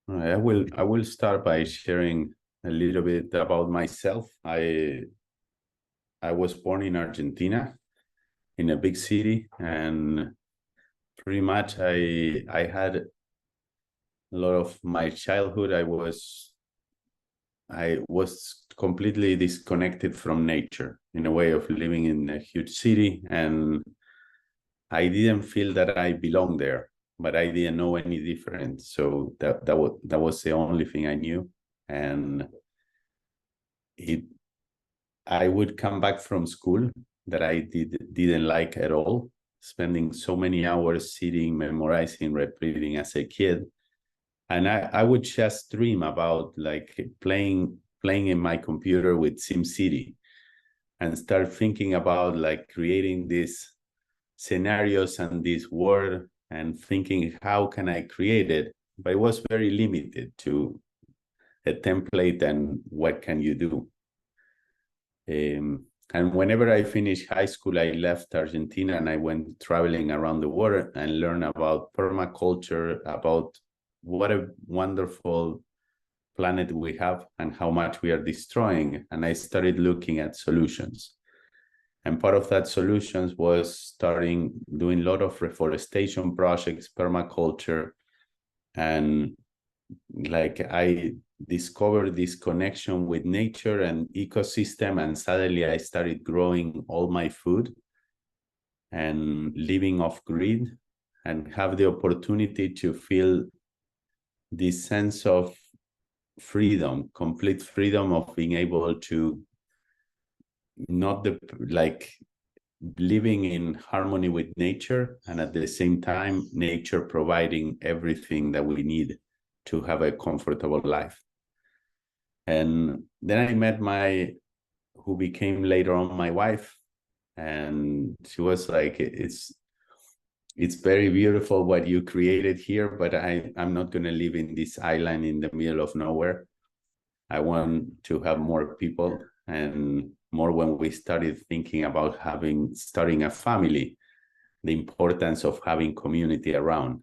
I will start by sharing a little bit about myself. I was born in Argentina, in a big city, and pretty much I had a lot of my childhood. I was completely disconnected from nature, in a way of living in a huge city, and I didn't feel that I belonged there, but I didn't know any different. So that was the only thing I knew, and it I would come back from school that I didn't like at all, spending so many hours sitting, memorizing, repeating as a kid. And I would just dream about like playing in my computer with SimCity and start thinking about like creating these scenarios and this world and thinking how can I create it? But it was very limited to a template and what can you do. And whenever I finished high school, I left Argentina and I went traveling around the world and learned about permaculture, about what a wonderful planet we have and how much we are destroying. And I started looking at solutions. And part of that solutions was starting doing a lot of reforestation projects, permaculture, and like I discovered this connection with nature and ecosystem, and suddenly I started growing all my food and living off grid and have the opportunity to feel this sense of freedom, complete freedom of being able to not the like living in harmony with nature, and at the same time nature providing everything that we need to have a comfortable life. And then I met who became later on my wife, and she was like, it's very beautiful what you created here, but I'm not going to live in this island in the middle of nowhere. I want to have more people, and more when we started thinking about starting a family, the importance of having community around.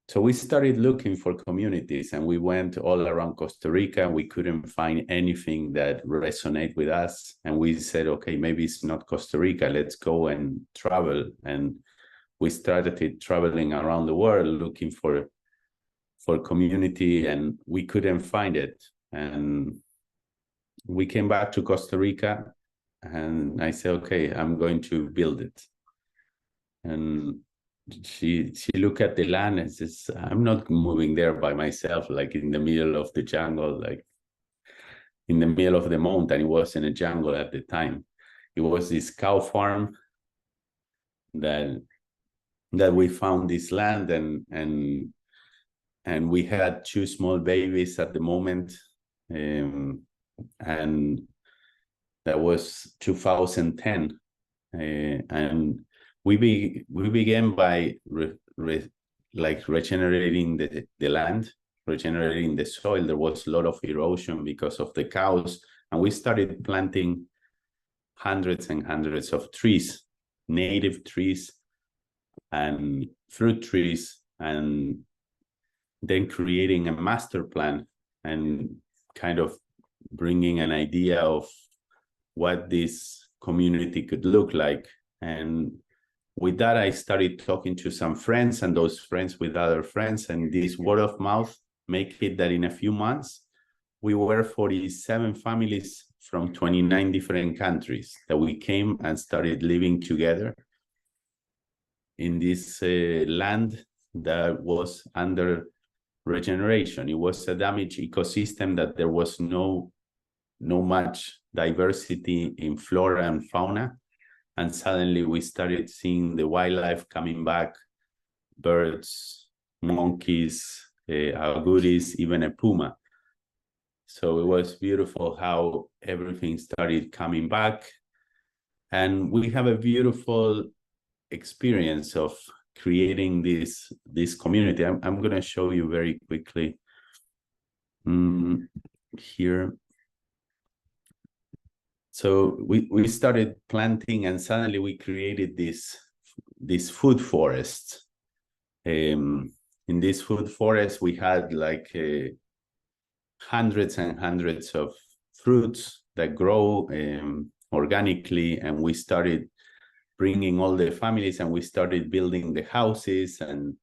So we started looking for communities, and we went all around Costa Rica. We couldn't find anything that resonated with us. And we said, okay, maybe it's not Costa Rica. Let's go and travel. And we started traveling around the world looking for community, and we couldn't find it. And we came back to Costa Rica, and I said, okay, I'm going to build it. And she looked at the land and says, I'm not moving there by myself, like in the middle of the jungle, like in the middle of the mountain. It wasn't a jungle at the time. It was this cow farm that we found this land, and we had 2 small babies at the moment. And that was 2010. And we began by regenerating the land, regenerating the soil. There was a lot of erosion because of the cows, and we started planting hundreds and hundreds of trees, native trees and fruit trees, and then creating a master plan and kind of bringing an idea of what this community could look like. And with that, I started talking to some friends, and those friends with other friends, and this word of mouth make it that in a few months, we were 47 families from 29 different countries that we came and started living together in this land that was under regeneration. It was a damaged ecosystem that there was no much diversity in flora and fauna. And suddenly we started seeing the wildlife coming back, birds, monkeys, agoutis, even a puma. So it was beautiful how everything started coming back. And we have a beautiful experience of creating this community. I'm going to show you very quickly here. So we started planting, and suddenly we created this food forest. in this food forest, we had like hundreds and hundreds of fruits that grow organically, and we started bringing all the families, and we started building the houses, and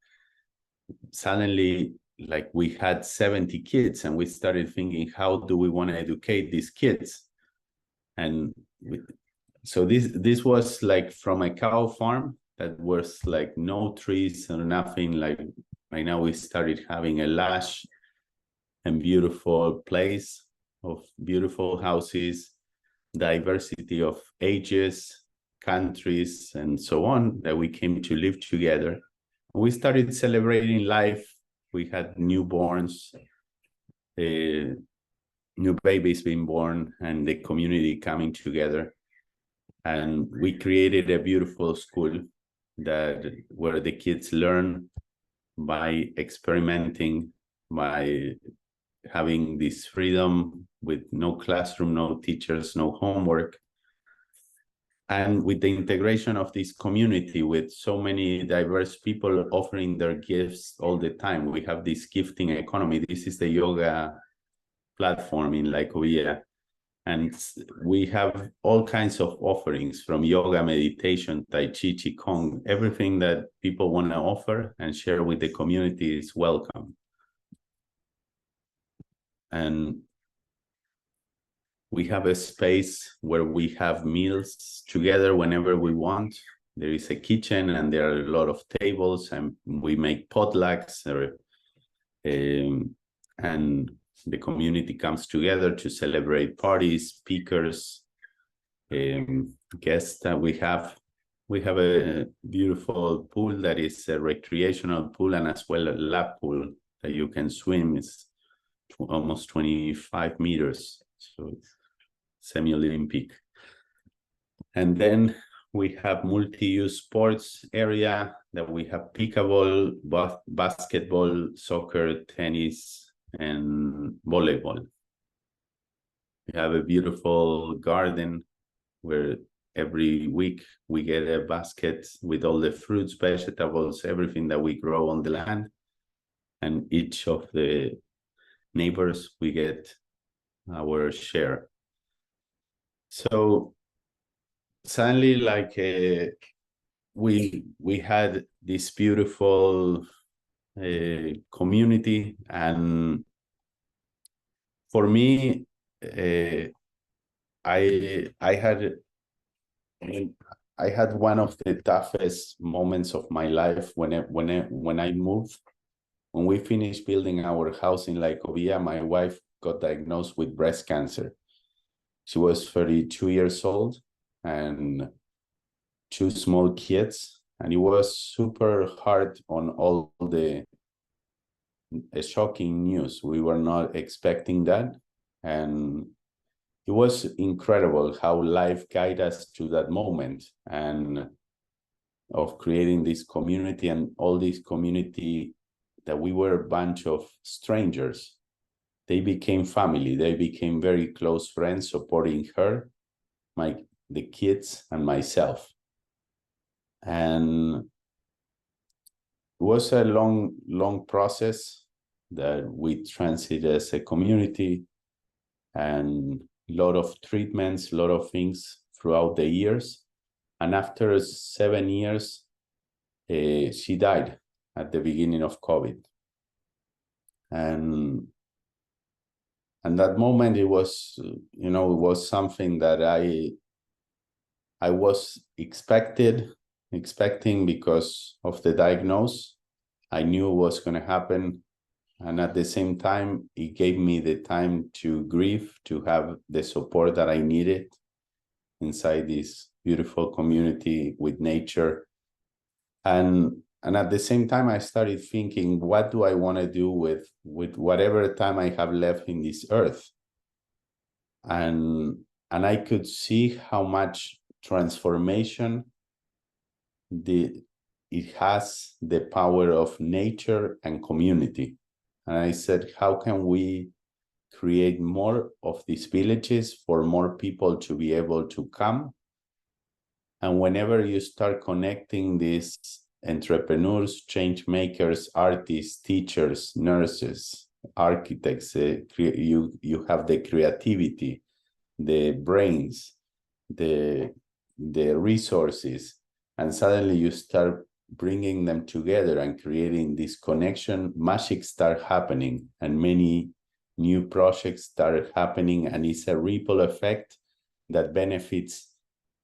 suddenly like we had 70 kids, and we started thinking, how do we want to educate these kids? And so this was like from a cow farm that was like no trees or nothing. Like right now we started having a lush and beautiful place of beautiful houses, diversity of ages, countries, and so on, that we came to live together. We started celebrating life. We had newborns, new babies being born, and the community coming together. And we created a beautiful school where the kids learn by experimenting, by having this freedom with no classroom, no teachers, no homework. And with the integration of this community with so many diverse people offering their gifts all the time, we have this gifting economy. This is the yoga platform in Ecovilla. And we have all kinds of offerings, from yoga, meditation, Tai Chi, Qigong, everything that people want to offer and share with the community is welcome. And we have a space where we have meals together whenever we want. There is a kitchen, and there are a lot of tables, and we make potlucks, and the community comes together to celebrate parties, speakers, guests that we have. We have a beautiful pool that is a recreational pool, and as well a lap pool that you can swim. It's almost 25 meters, so semi-Olympic. And then we have multi-use sports area that we have pickleball, basketball, soccer, tennis, and volleyball. We have a beautiful garden where every week we get a basket with all the fruits, vegetables, everything that we grow on the land. And each of the neighbors, we get our share. So suddenly, like we had this beautiful community, and for me, I had one of the toughest moments of my life when I moved. When we finished building our house in Ecovilla, my wife got diagnosed with breast cancer. She was 32 years old and 2 small kids, and it was super hard on all the shocking news. We were not expecting that, and it was incredible how life guided us to that moment, and of creating this community, and all this community that we were a bunch of strangers. They became family. They became very close friends, supporting her, the kids, and myself. And it was a long process that we transited as a community, and a lot of treatments, a lot of things throughout the years. And after 7 years, she died at the beginning of COVID. And that moment, it was, it was something that I was expecting because of the diagnosis. I knew what was going to happen. And at the same time, it gave me the time to grieve, to have the support that I needed inside this beautiful community with nature. And at the same time, I started thinking, what do I want to do with whatever time I have left in this earth? And I could see how much transformation it has, the power of nature and community. And I said, how can we create more of these villages for more people to be able to come? And whenever you start connecting this entrepreneurs, change makers, artists, teachers, nurses, architects. You have the creativity, the brains, the resources, and suddenly you start bringing them together and creating this connection. Magic start happening, and many new projects start happening, and it's a ripple effect that benefits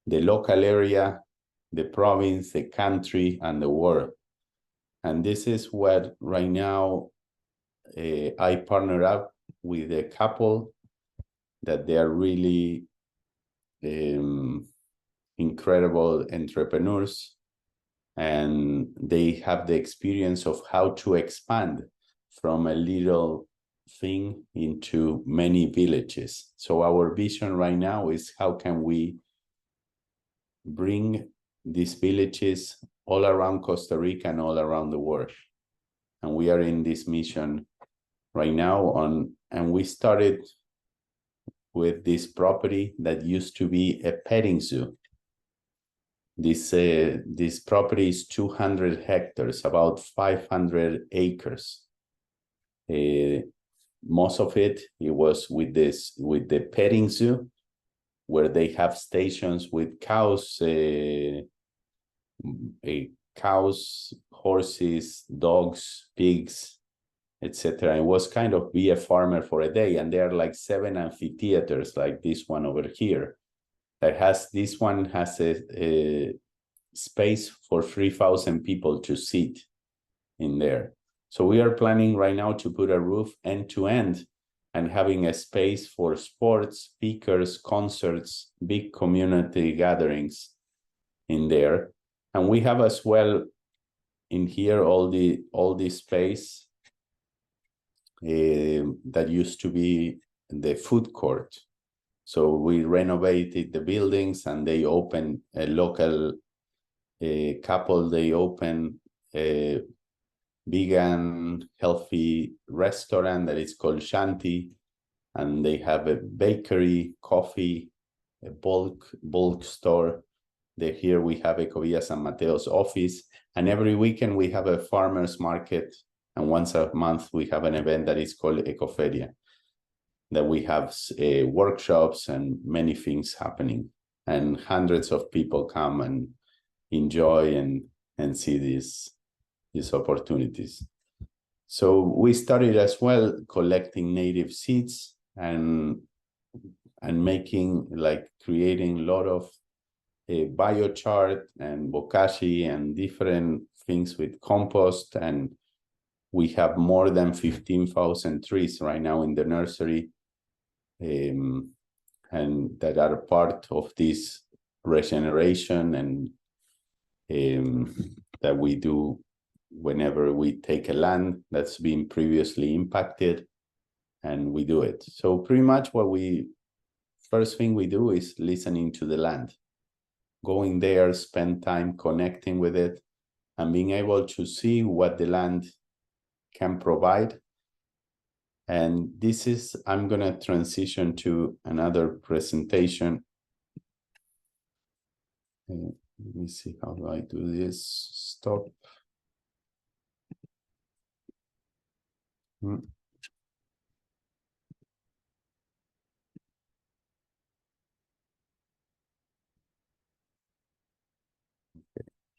the local area, the province, the country, and the world. And this is what right now I partner up with a couple that they are really incredible entrepreneurs, and they have the experience of how to expand from a little thing into many villages. So our vision right now is how can we bring these villages all around Costa Rica and all around the world. And we are in this mission right now and we started with this property that used to be a petting zoo. This property is 200 hectares, about 500 acres. Most of it was with the petting zoo, where they have stations with cows, horses, dogs, pigs, etc. It was kind of be a farmer for a day, and there are like 7 amphitheaters like this one over here. This one has a space for 3,000 people to sit in there. So we are planning right now to put a roof end to end and having a space for sports, speakers, concerts, big community gatherings in there. And we have as well in here all the space that used to be the food court. So we renovated the buildings, and they opened a local couple. They opened a vegan, healthy restaurant that is called Shanti, and they have a bakery, coffee, a bulk store. Here we have Ecovilla San Mateo's office, and every weekend we have a farmer's market, and once a month we have an event that is called Ecovilla, that we have workshops and many things happening, and hundreds of people come and enjoy and see these opportunities. So we started as well collecting native seeds and creating a lot of biochar and bokashi and different things with compost, and we have more than 15,000 trees right now in the nursery, and that are part of this regeneration and that we do whenever we take a land that's been previously impacted, and we do it. So pretty much first thing we do is listening to the land, going there, spend time connecting with it, and being able to see what the land can provide. And I'm going to transition to another presentation. Let me see, how do I do this? Stop.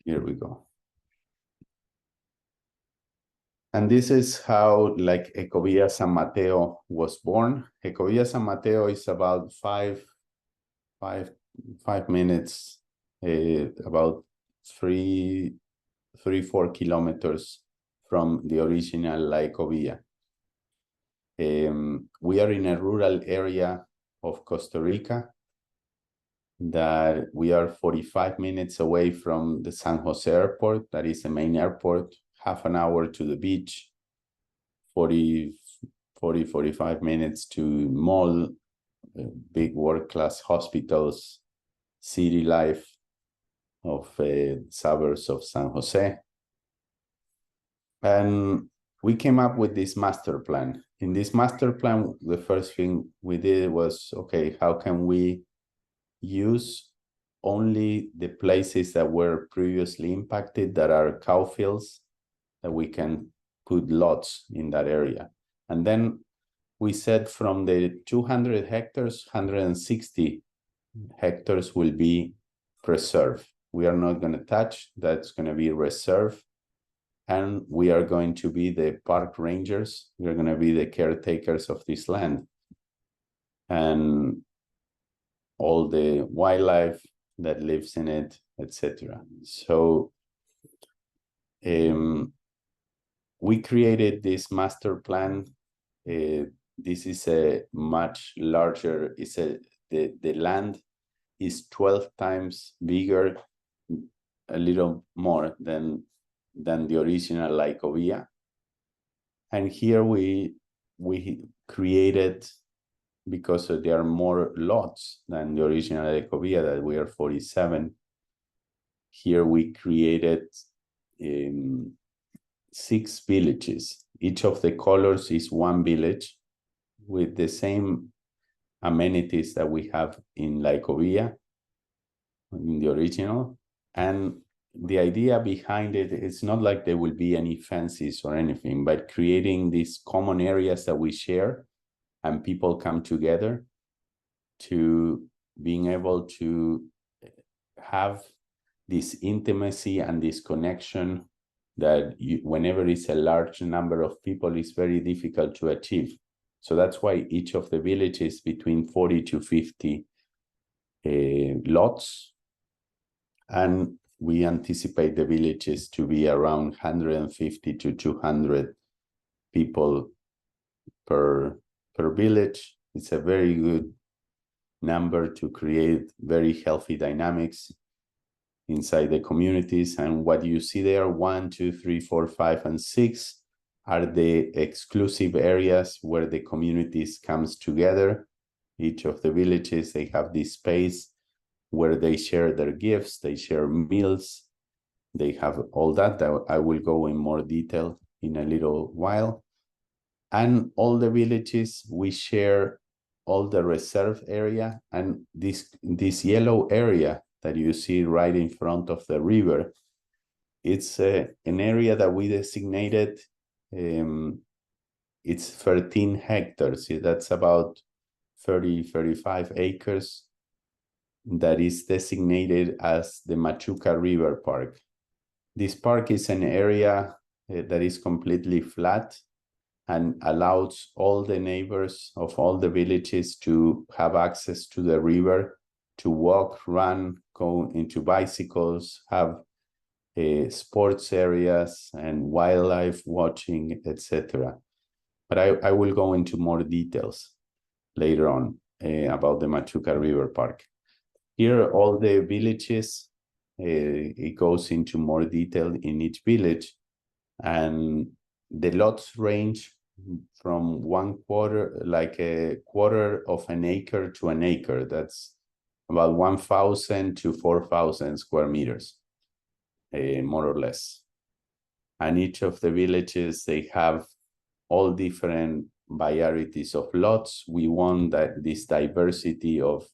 Here we go. And this is how Ecovilla San Mateo was born. Ecovilla San Mateo is about 5 minutes, about 4 kilometers from the original La Ecovilla. We are in a rural area of Costa Rica that we are 45 minutes away from the San Jose airport. That is the main airport, half an hour to the beach, 45 minutes to mall, big world-class hospitals, city life of suburbs of San Jose. And we came up with this master plan. In this master plan, the first thing we did was, okay, how can we use only the places that were previously impacted that are cow fields that we can put lots in that area. And then we said from the 200 hectares, 160 hectares will be preserved. We are not going to touch, that's going to be reserved. And we are going to be the park rangers. We're going to be the caretakers of this land. And all the wildlife that lives in it, etc. So we created this master plan. This is a much larger, the land is 12 times bigger, a little more than the original Ecovilla. And here we created, because there are more lots than the original Ecovilla, that we are 47. Here we created 6 villages. Each of the colors is one village with the same amenities that we have in Ecovilla, in the original. And the idea behind it is not like there will be any fences or anything, but creating these common areas that we share and people come together to being able to have this intimacy and this connection that whenever it's a large number of people, it's very difficult to achieve. So that's why each of the villages between 40 to 50 lots. And we anticipate the villages to be around 150 to 200 people per village. It's a very good number to create very healthy dynamics inside the communities. And what you see there, 1, 2, 3, 4, 5, and 6 are the exclusive areas where the communities comes together. Each of the villages, they have this space where they share their gifts, they share meals, they have all that. I will go in more detail in a little while. And all the villages, we share all the reserve area, and this yellow area that you see right in front of the river, it's an area that we designated, it's 13 hectares. That's about 35 acres. That is designated as the Machuca River Park. This park is an area that is completely flat and allows all the neighbors of all the villages to have access to the river, to walk, run, go into bicycles, have sports areas and wildlife watching, etc. But I will go into more details later on about the Machuca River Park. Here, all the villages, it goes into more detail in each village, and the lots range from 1/4, like a quarter of an acre to an acre. That's about 1,000 to 4,000 square meters, more or less. And each of the villages, they have all different varieties of lots. We want that this diversity of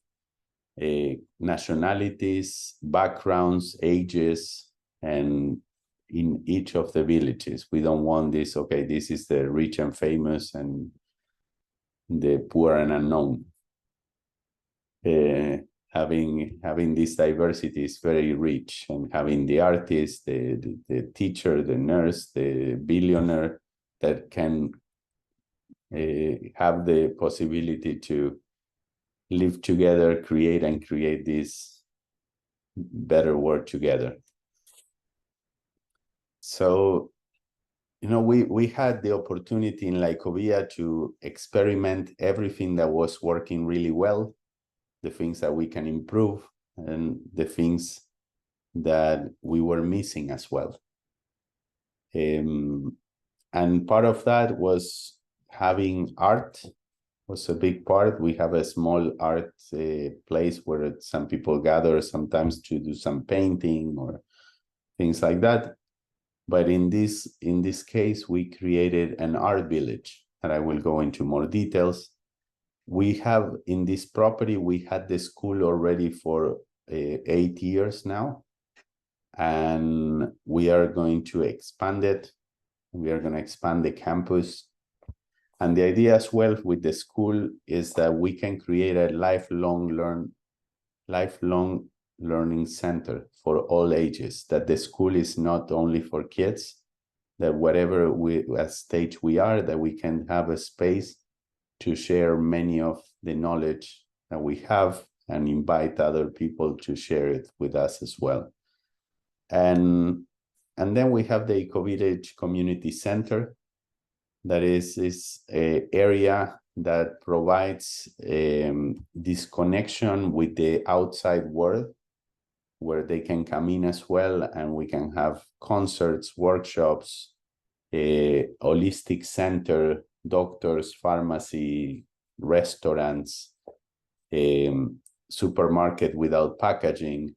nationalities, backgrounds, ages, and in each of the villages. We don't want this, okay, this is the rich and famous and the poor and unknown. Having this diversity is very rich, and having the artist, the teacher, the nurse, the billionaire that can have the possibility to live together, create this better world together. So, we had the opportunity in Ecovilla to experiment everything that was working really well, the things that we can improve, and the things that we were missing as well. And part of that was having art. Was a big part. We have a small art place where some people gather sometimes to do some painting or things like that. But in this case, we created an art village, and I will go into more details. We have in this property, we had the school already for 8 years now, and we are going to expand it. We are going to expand the campus. And the idea as well with the school is that we can create a lifelong learning center for all ages, that the school is not only for kids, that whatever stage we are, that we can have a space to share many of the knowledge that we have and invite other people to share it with us as well. And then we have the Ecovillage Community Center, that is an area that provides this connection with the outside world, where they can come in as well, and we can have concerts, workshops, a holistic center, doctors, pharmacy, restaurants, supermarket without packaging,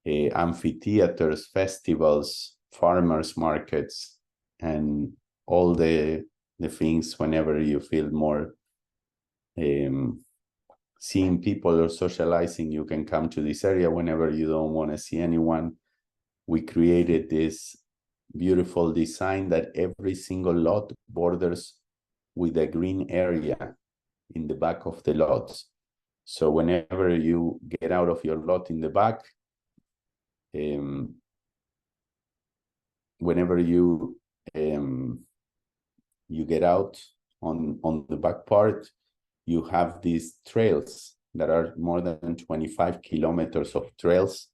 amphitheaters, festivals, farmers markets, and all the things whenever you feel more seeing people or socializing, you can come to this area. Whenever you don't want to see anyone, we created this beautiful design that every single lot borders with a green area in the back of the lots. So whenever you get out of your lot in the back, whenever you get out on the back part, you have these trails that are more than 25 kilometers of trails,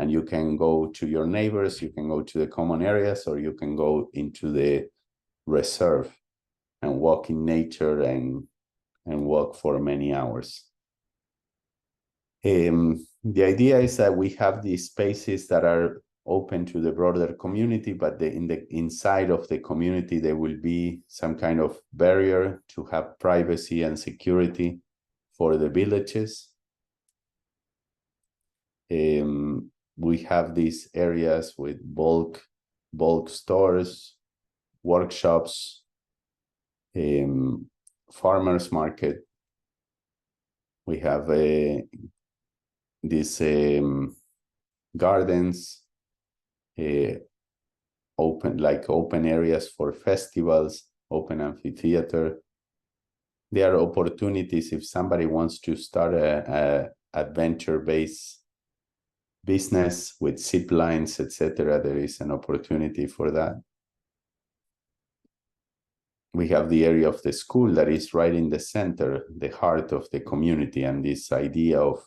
and you can go to your neighbors, you can go to the common areas, or you can go into the reserve and walk in nature and walk for many hours. The idea is that we have these spaces that are open to the broader community, but inside of the community, there will be some kind of barrier to have privacy and security for the villages. We have these areas with bulk stores, workshops, farmers market. We have these gardens, open areas for festivals, open amphitheater. There are opportunities if somebody wants to start a adventure-based business with zip lines, etc. There is an opportunity for that. We have the area of the school that is right in the center, the heart of the community, and this idea of,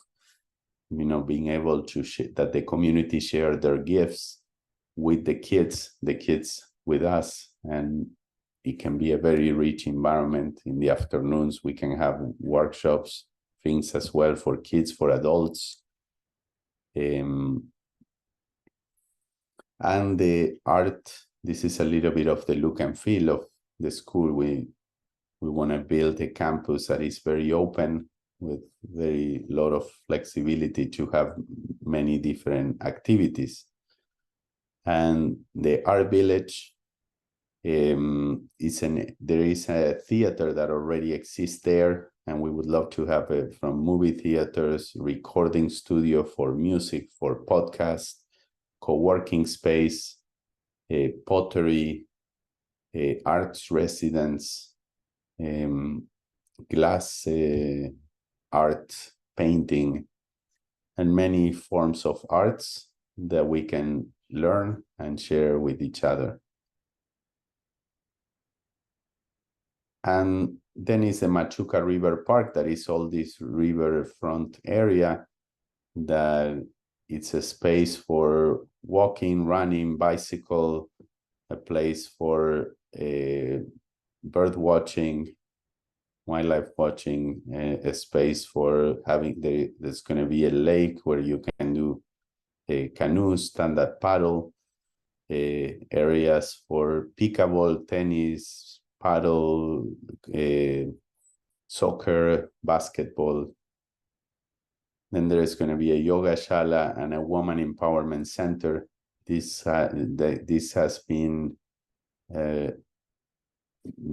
being able to that the community share their gifts with the kids with us, and it can be a very rich environment. In the afternoons, we can have workshops, things as well for kids, for adults. And the art, this is a little bit of the look and feel of the school. We want to build a campus that is very open, with very lot of flexibility to have many different activities. And the art village, there is a theater that already exists there, and we would love to have it from movie theaters, recording studio for music, for podcasts, co-working space, pottery, arts residence, glass art, painting, and many forms of arts that we can learn and share with each other. And then is the Machuca River Park, that is all this riverfront area, that it's a space for walking, running, bicycle, a place for bird watching, wildlife watching, a space for having there's going to be a lake where you can do a canoe, stand-up paddle, areas for pickleball, tennis, paddle, soccer, basketball. Then there is going to be a yoga shala and a woman empowerment center. This has been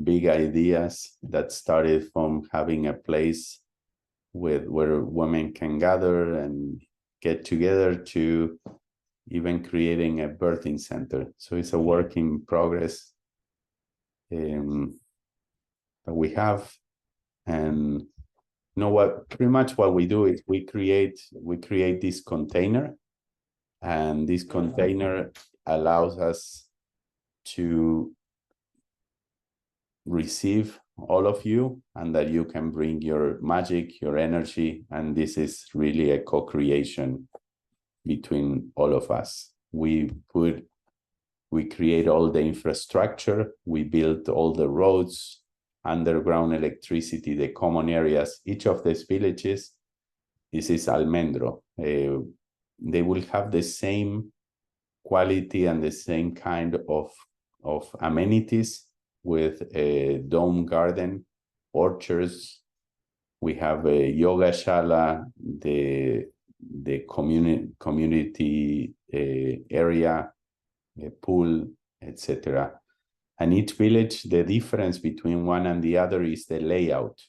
big ideas that started from having a place where women can gather and get together to even creating a birthing center. So it's a work in progress that we have. And you know what, pretty much what we do is we create this container, and this container allows us to receive all of you, and that you can bring your magic, your energy, and this is really a co-creation between all of us. We create all the infrastructure, we build all the roads, underground electricity, the common areas. Each of these villages, this is Almendro. They will have the same quality and the same kind of amenities, with a dome garden, orchards. We have a yoga shala, the community area, a pool, etc. And each village, the difference between one and the other is the layout,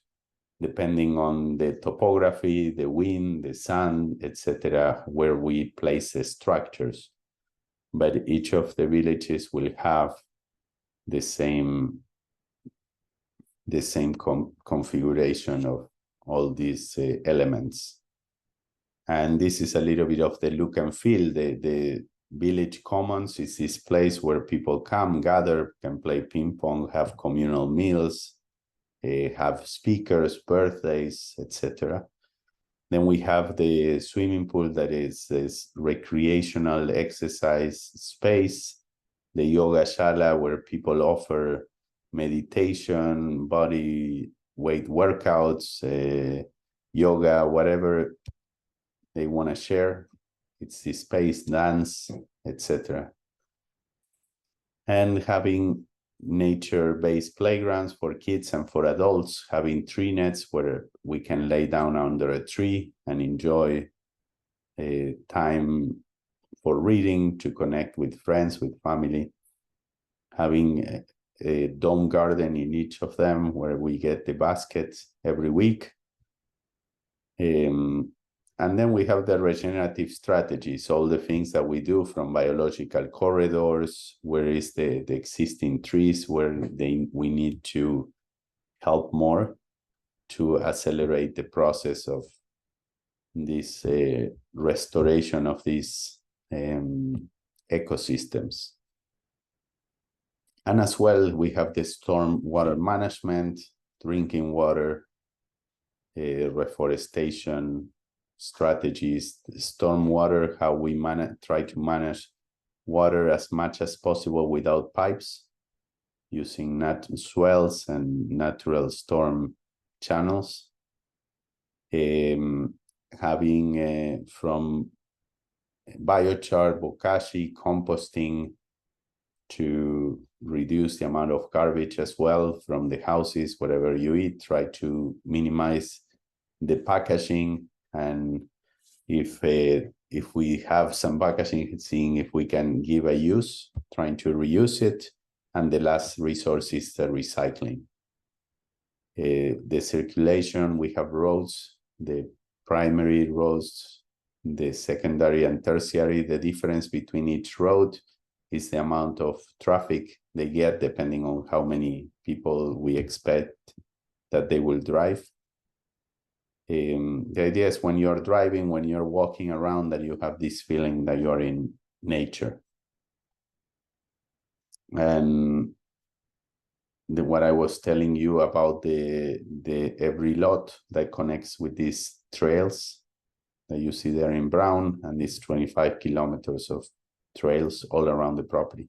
depending on the topography, the wind, the sun, etc., where we place the structures. But each of the villages will have the same configuration of all these elements. And this is a little bit of the look and feel. The village commons is this place where people come, gather, can play ping pong, have communal meals, have speakers, birthdays, etc. Then we have the swimming pool, that is this recreational exercise space, the yoga shala, where people offer meditation, body weight workouts, yoga, whatever they want to share. It's the space, dance, etc. And having nature-based playgrounds for kids and for adults, having tree nets where we can lay down under a tree and enjoy time for reading, to connect with friends, with family, having a dome garden in each of them where we get the baskets every week. And then we have the regenerative strategies, all the things that we do, from biological corridors, where is the existing trees, where we need to help more to accelerate the process of this restoration of these ecosystems. And as well, we have the storm water management, drinking water, reforestation strategies, storm water, how we try to manage water as much as possible without pipes, using swells and natural storm channels. Having from biochar, bokashi, composting, to reduce the amount of garbage as well from the houses, whatever you eat, try to minimize the packaging. And if we have some packaging, seeing if we can give a use, trying to reuse it. And the last resource is the recycling. The circulation, we have roads, the primary roads, the secondary and tertiary. The difference between each road is the amount of traffic they get, depending on how many people we expect that they will drive. The idea is when you're driving, when you're walking around, that you have this feeling that you're in nature. And what I was telling you about the every lot that connects with these trails that you see there in brown, and these 25 kilometers of trails all around the property.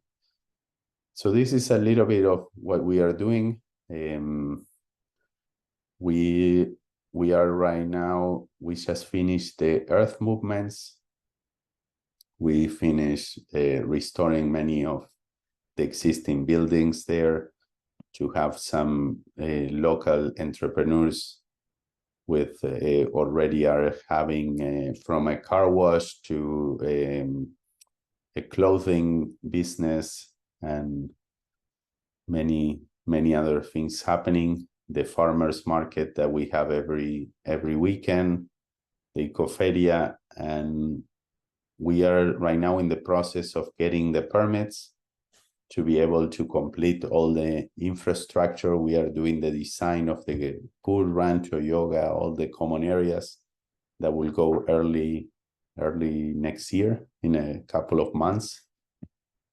So this is a little bit of what we are doing. We are right now, we just finished the earth movements. We finished restoring many of the existing buildings there, to have some local entrepreneurs with already are having from a car wash to a clothing business, and many other things happening. The farmers market that we have every weekend, the Ecovilla, and we are right now in the process of getting the permits to be able to complete all the infrastructure. We are doing the design of the pool, rancho, yoga, all the common areas that will go early next year, in a couple of months.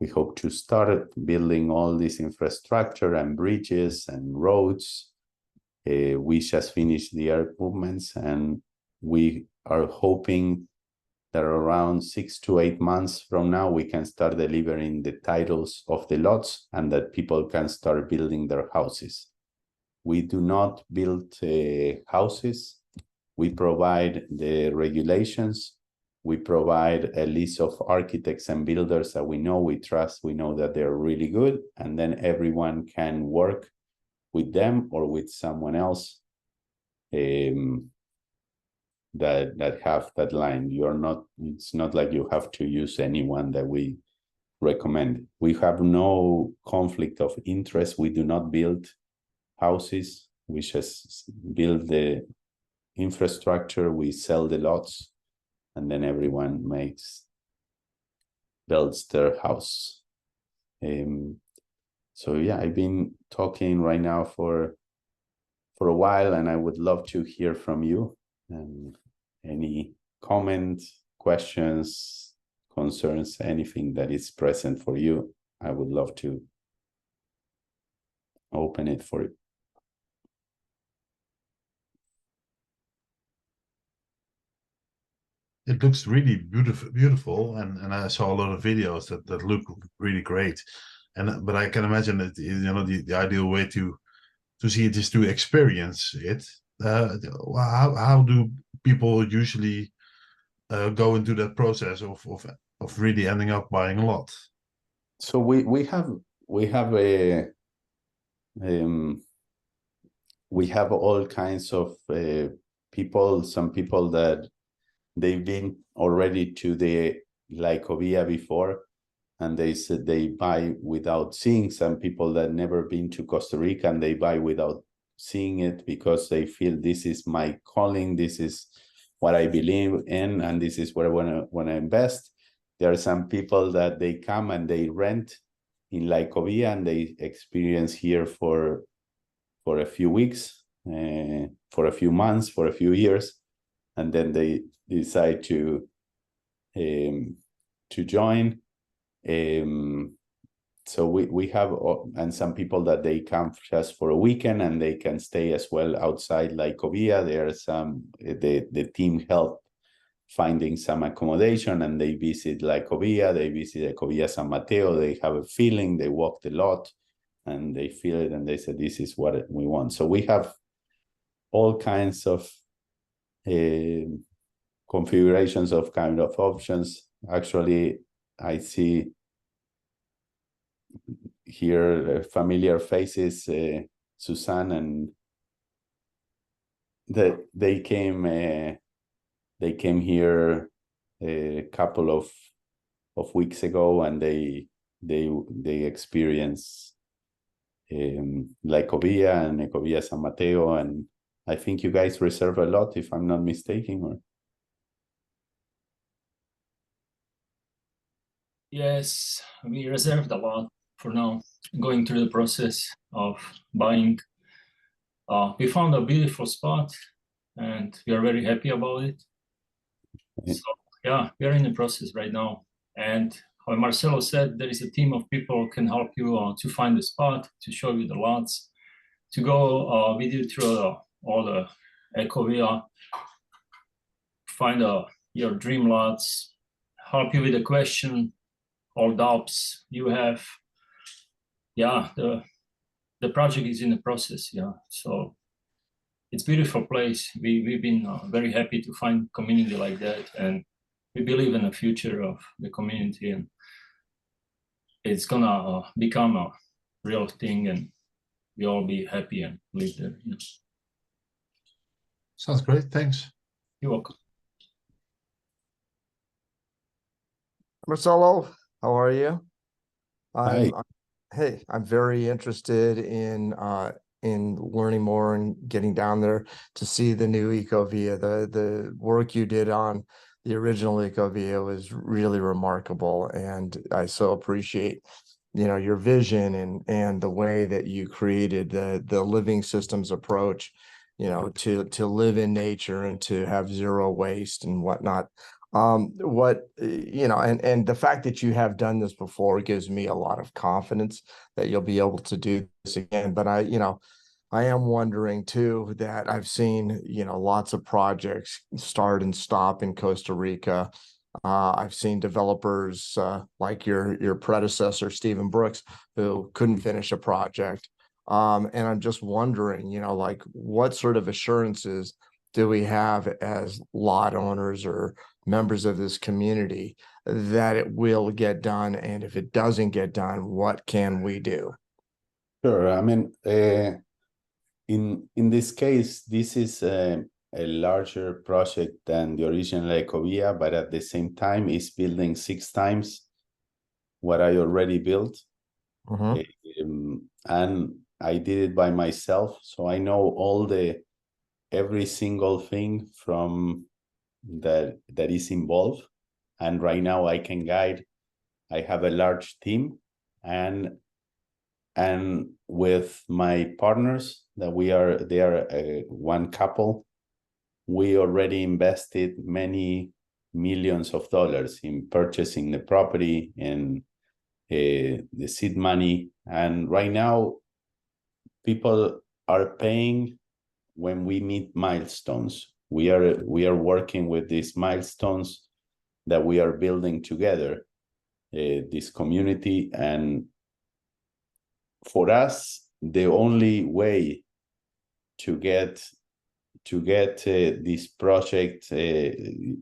We hope to start building all this infrastructure and bridges and roads. We just finished the earth movements, and we are hoping that around 6 to 8 months from now, we can start delivering the titles of the lots and that people can start building their houses. We do not build houses. We provide the regulations. We provide a list of architects and builders that we know, we trust, we know that they're really good, and then everyone can work with them or with someone else that have that line. It's not like you have to use anyone that we recommend. We have no conflict of interest. We do not build houses. We just build the infrastructure. We sell the lots, and then everyone builds their house. So yeah, I've been talking right now for a while, and I would love to hear from you. Any comments, questions, concerns, anything that is present for you, I would love to open it for you. It looks really beautiful, and I saw a lot of videos that look really great. But I can imagine that the ideal way to see it is to experience it. How do people usually go into that process of really ending up buying a lot? So we have all kinds of people. Some people that they've been already to the Ecovilla before, and they said they buy without seeing. Some people that never been to Costa Rica, and they buy without seeing it because they feel this is my calling, this is what I believe in, and this is where I want to invest. There are some people that they come and they rent in Ecovilla, and they experience here for a few weeks, for a few months, for a few years, and then they decide to join. So we have, and some people that they come just for a weekend and they can stay as well outside Ecovilla. There are some, the team help finding some accommodation, and they visit Ecovilla, they visit Ecovilla San Mateo, they have a feeling, they walk the lot and they feel it, and they say, this is what we want. So we have all kinds of configurations of kind of options. Actually, I see here familiar faces, Susan, and that they came here a couple of weeks ago, and they experienced Ecovilla and Ecovilla San Mateo, and I think you guys reserve a lot, if I'm not mistaken, or? Yes, we reserved a lot for now, going through the process of buying. We found a beautiful spot, and we are very happy about it. So yeah, we are in the process right now. And how Marcelo said, there is a team of people who can help you to find the spot, to show you the lots, to go with you through all the Ecovilla, find your dream lots, help you with the question, all doubts you have. Yeah, the project is in the process. Yeah, so it's a beautiful place. We've been very happy to find community like that, and we believe in the future of the community, and it's gonna become a real thing, and we all be happy and live there. Yeah. Sounds great. Thanks. You're welcome. Marcelo, how are you? Hi. Hey, I'm very interested in learning more and getting down there to see the new Ecovilla, the work you did on the original Ecovilla was really remarkable, and I so appreciate, your vision and the way that you created the living systems approach, to live in nature and to have zero waste and whatnot. And the fact that you have done this before gives me a lot of confidence that you'll be able to do this again. But I am wondering too that I've seen, lots of projects start and stop in Costa Rica. I've seen developers like your predecessor, Stephen Brooks, who couldn't finish a project. And I'm just wondering, like what sort of assurances do we have as lot owners or members of this community that it will get done? And if it doesn't get done, what can we do? Sure. I mean, in this case, this is a larger project than the original Ecovilla, but at the same time, it's building 6 times what I already built. And I did it by myself, so I know every single thing from that is involved. And right now I can guide. I have a large team, and with my partners that they are one couple, we already invested many millions of dollars in purchasing the property and the seed money. And right now people are paying when we meet milestones. We are working with these milestones that we are building together, this community. And for us, the only way to get this project, to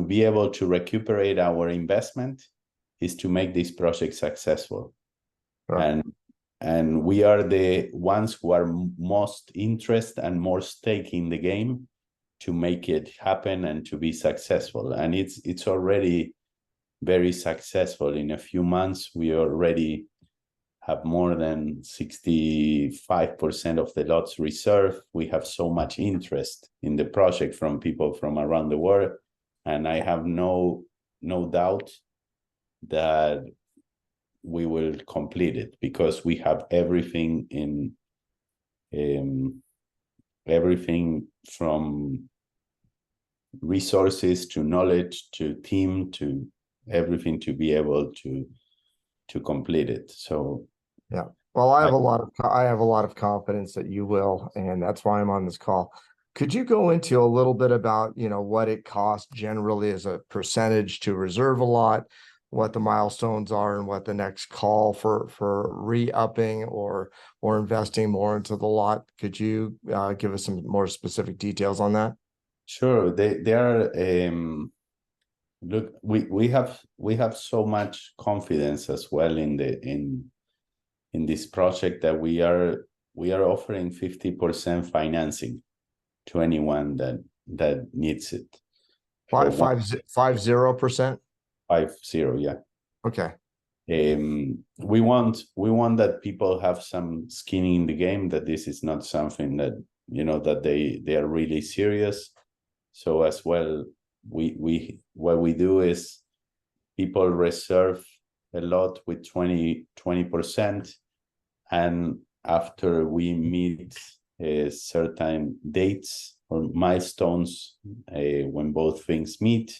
be able to recuperate our investment is to make this project successful. Right. And we are the ones who are most interested and more stake in the game to make it happen and to be successful. And it's already very successful. In a few months, we already have more than 65% of the lots reserved. We have so much interest in the project from people from around the world. And I have no doubt that we will complete it because we have everything everything from resources to knowledge to team to everything to be able to complete it. So yeah, well, I have a lot of confidence that you will, and that's why I'm on this call. Could you go into a little bit about what it costs generally as a percentage to reserve a lot, what the milestones are, and what the next call for re-upping or investing more into the lot? Could you give us some more specific details on that? Sure. They are look, we have so much confidence as well in this project that we are offering 50% financing to anyone that needs it. 50%? 50, yeah. Okay. We want that people have some skin in the game, that this is not something that that they are really serious. So as well, what we do is people reserve a lot with 20%, and after we meet certain dates or milestones, when both things meet,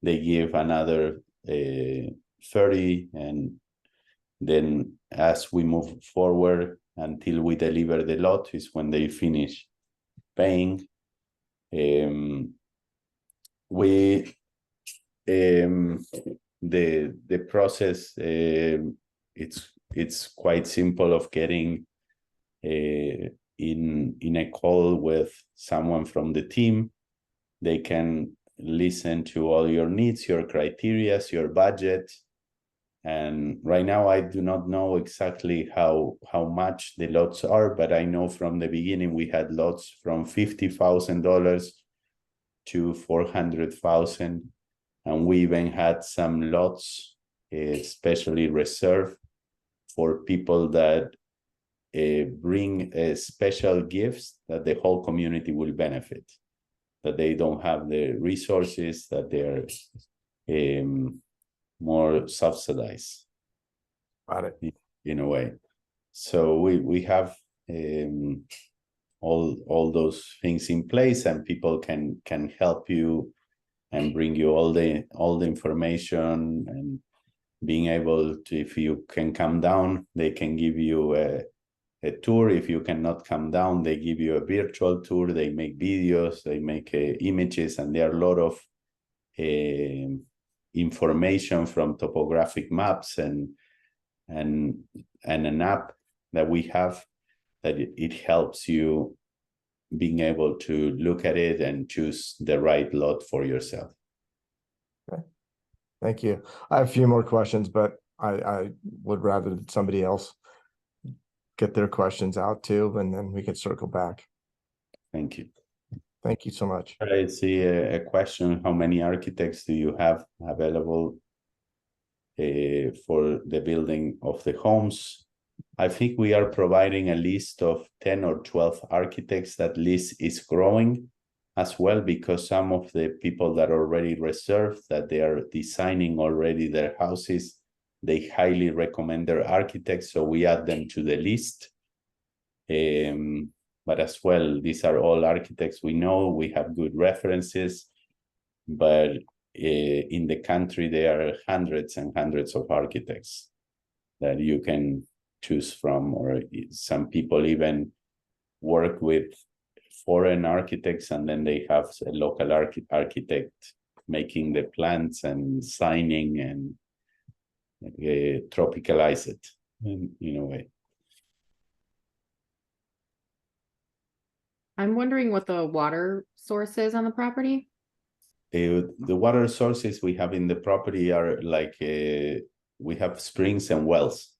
they give another 30, and then as we move forward until we deliver the lot is when they finish paying. The process, it's quite simple of getting in a call with someone from the team. They can listen to all your needs, your criteria, your budget. And right now I do not know exactly how much the lots are, but I know from the beginning we had lots from $50,000 to $400,000, and we even had some lots especially reserved for people that bring special gifts that the whole community will benefit, that they don't have the resources, that they're more subsidized. Got it. In a way. So we have all those things in place, and people can help you and bring you all the information, and being able to, if you can come down, they can give you a tour. If you cannot come down, they give you a virtual tour. They make videos, they make images, and there are a lot of information from topographic maps and an app that we have that it helps you being able to look at it and choose the right lot for yourself. Okay. Thank you. I have a few more questions, but I would rather that somebody else get their questions out too, and then we can circle back. Thank you. Thank you so much. I see a question. How many architects do you have available for the building of the homes? I think we are providing a list of 10 or 12 architects. That list is growing as well, because some of the people that are already reserved, that they are designing already their houses, they highly recommend their architects, so we add them to the list. But as well, these are all architects we know, we have good references, but in the country, there are hundreds and hundreds of architects that you can choose from, or some people even work with foreign architects, and then they have a local architect making the plans and signing and tropicalize it in a way. I'm wondering what the water source is on the property. The water sources we have in the property are like we have springs and wells.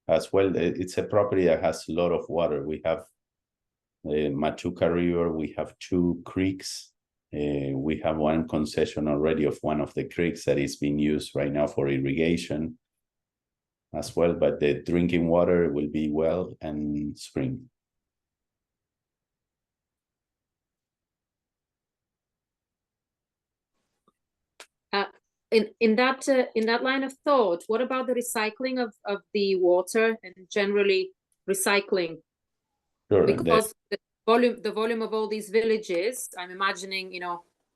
As well, it's a property that has a lot of water. We have the Machuca River, we have 2 creeks. We have one concession already of one of the creeks that is being used right now for irrigation as well, but the drinking water will be well and spring. In that line of thought, what about the recycling of the water and generally recycling? Sure. Because the volume of all these villages, I'm imagining,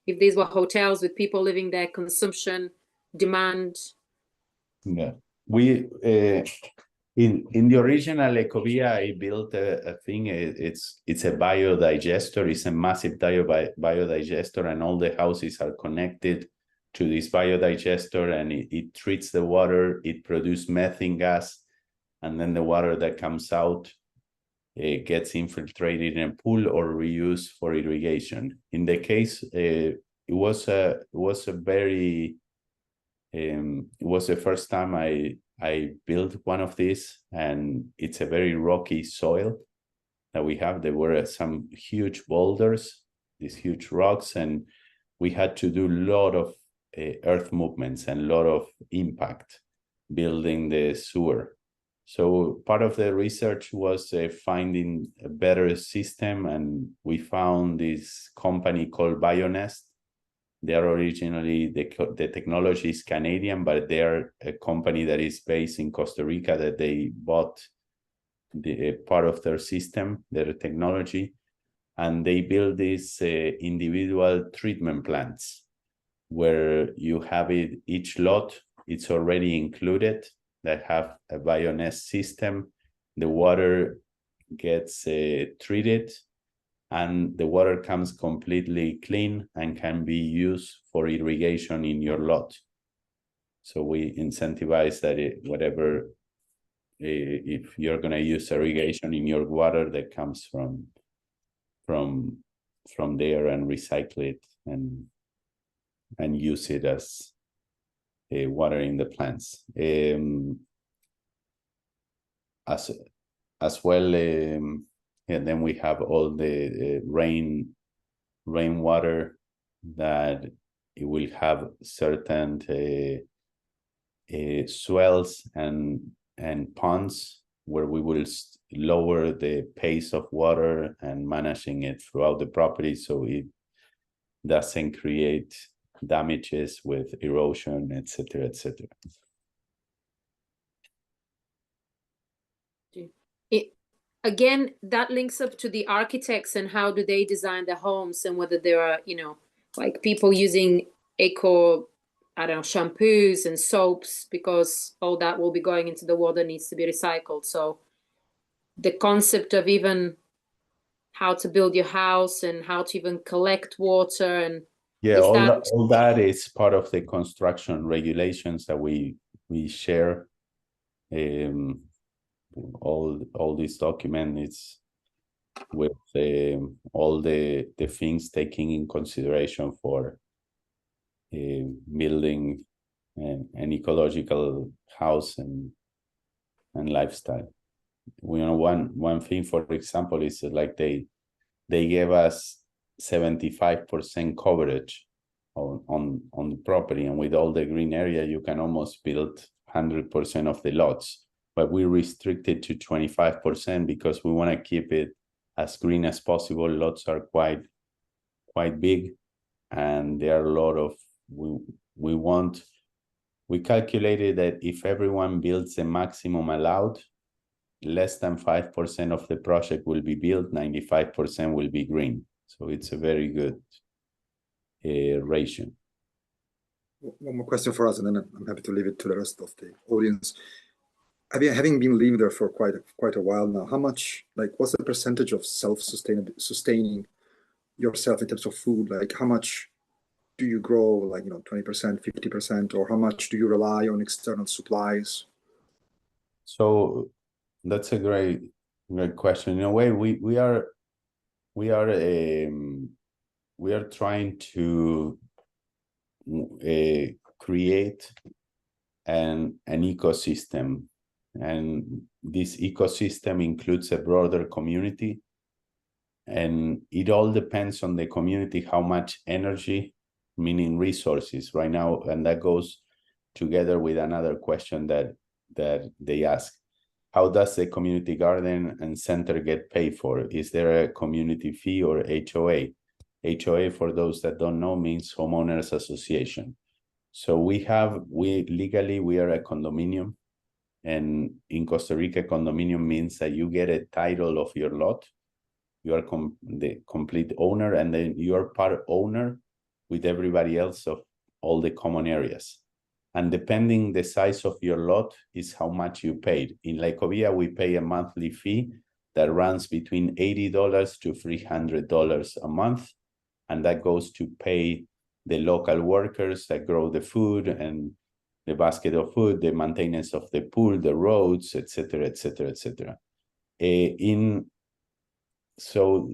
if these were hotels with people living there, consumption, demand. Yeah, we in the original Ecovilla, I built a thing. It's a biodigester. It's a massive biodigester, and all the houses are connected to this biodigester, and it treats the water. It produces methane gas, and then the water that comes out gets infiltrated in a pool or reused for irrigation. In the case, it was the first time I built one of these, and it's a very rocky soil that we have. There were some huge boulders, these huge rocks, and we had to do a lot of earth movements and a lot of impact building the sewer. So part of the research was finding a better system, and we found this company called Bionest. They are originally, the technology is Canadian, but they are a company that is based in Costa Rica, that they bought the part of their system, their technology, and they build these individual treatment plants where you have it, each lot, it's already included, that have a Bionest system. The water gets treated, and the water comes completely clean and can be used for irrigation in your lot. So we incentivize that if you're going to use irrigation in your water, that comes from there, and recycle it and use it as watering the plants. As well, and then we have all the rainwater that it will have certain swells and ponds where we will lower the pace of water and managing it throughout the property so it doesn't create damages with erosion, etc., etc. Again, that links up to the architects and how do they design their homes, and whether there are, like people using eco, I don't know, shampoos and soaps, because all that will be going into the water, needs to be recycled. So the concept of even how to build your house and how to even collect water, and all that is part of the construction regulations that we share. All this document is with all the things taking in consideration for building an ecological house and lifestyle. One thing, for example, is like they gave us 75% coverage on the property, and with all the green area you can almost build 100% of the lots, but we restricted to 25% because we want to keep it as green as possible. Lots are quite big, and there are a lot of we calculated that if everyone builds the maximum allowed, less than 5% of the project will be built, 95% will be green. So it's a very good ratio. One more question for us, and then I'm happy to leave it to the rest of the audience. Having been living there for quite a while now, how much, like, what's the percentage of sustaining yourself in terms of food? Like, how much do you grow? Like, 20%, 50%, or how much do you rely on external supplies? So that's a great question. In a way, we are trying to create an ecosystem, and this ecosystem includes a broader community, and it all depends on the community how much energy, meaning resources right now, and that goes together with another question that they ask. How does the community garden and center get paid for? Is there a community fee or HOA? HOA, for those that don't know, means homeowners association. So legally we are a condominium, and in Costa Rica, condominium means that you get a title of your lot. You are the complete owner, and then you are part owner with everybody else of all the common areas. And depending the size of your lot is how much you paid. In Ecovilla, we pay a monthly fee that runs between $80 to $300 a month. And that goes to pay the local workers that grow the food and the basket of food, the maintenance of the pool, the roads, etc., etc., etc. So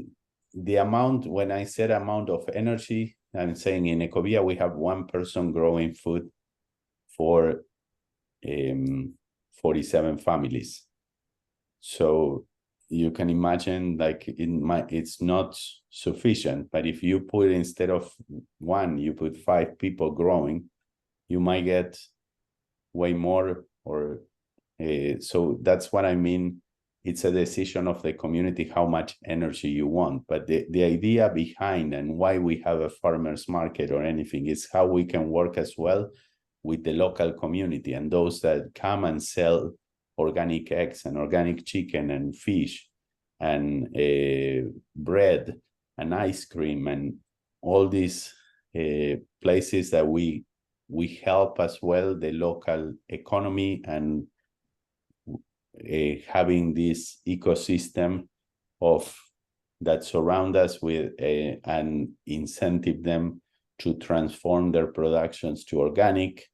the amount, when I said amount of energy, I'm saying in Ecovilla, we have one person growing food for 47 families. So you can imagine, like, it's not sufficient, but if you put, instead of one, you put 5 people growing, you might get way more. Or so that's what I mean. It's a decision of the community how much energy you want. But the idea behind and why we have a farmers market or anything is how we can work as well with the local community and those that come and sell organic eggs and organic chicken and fish and bread and ice cream and all these places that we help as well the local economy, and having this ecosystem of that surround us with and incentive them to transform their productions to organic,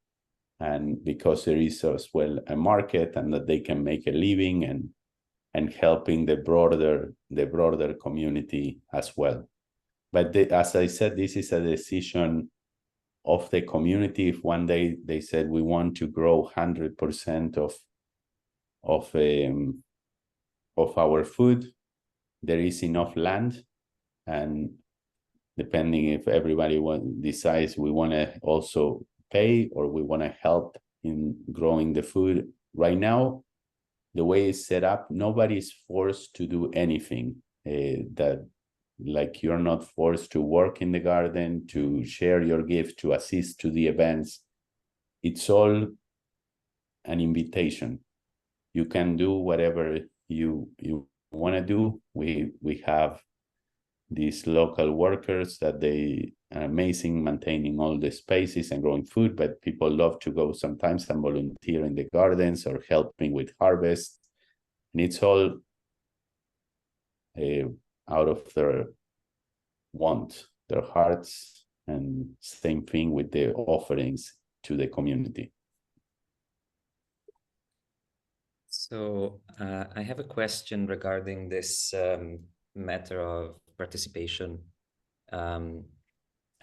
and because there is as well a market and that they can make a living and helping the broader community as well. But as I said, this is a decision of the community. If one day they said we want to grow 100% of our food, there is enough land, and depending if everybody decides we want to also pay or we want to help in growing the food. Right now, the way it's set up, nobody's forced to do anything. That, like, you're not forced to work in the garden, to share your gift, to assist to the events. It's all an invitation. You can do whatever you want to do. We have these local workers that they are amazing maintaining all the spaces and growing food, but people love to go sometimes and volunteer in the gardens or helping with harvest. And it's all out of their want, their hearts, and same thing with the offerings to the community. So I have a question regarding this matter of participation.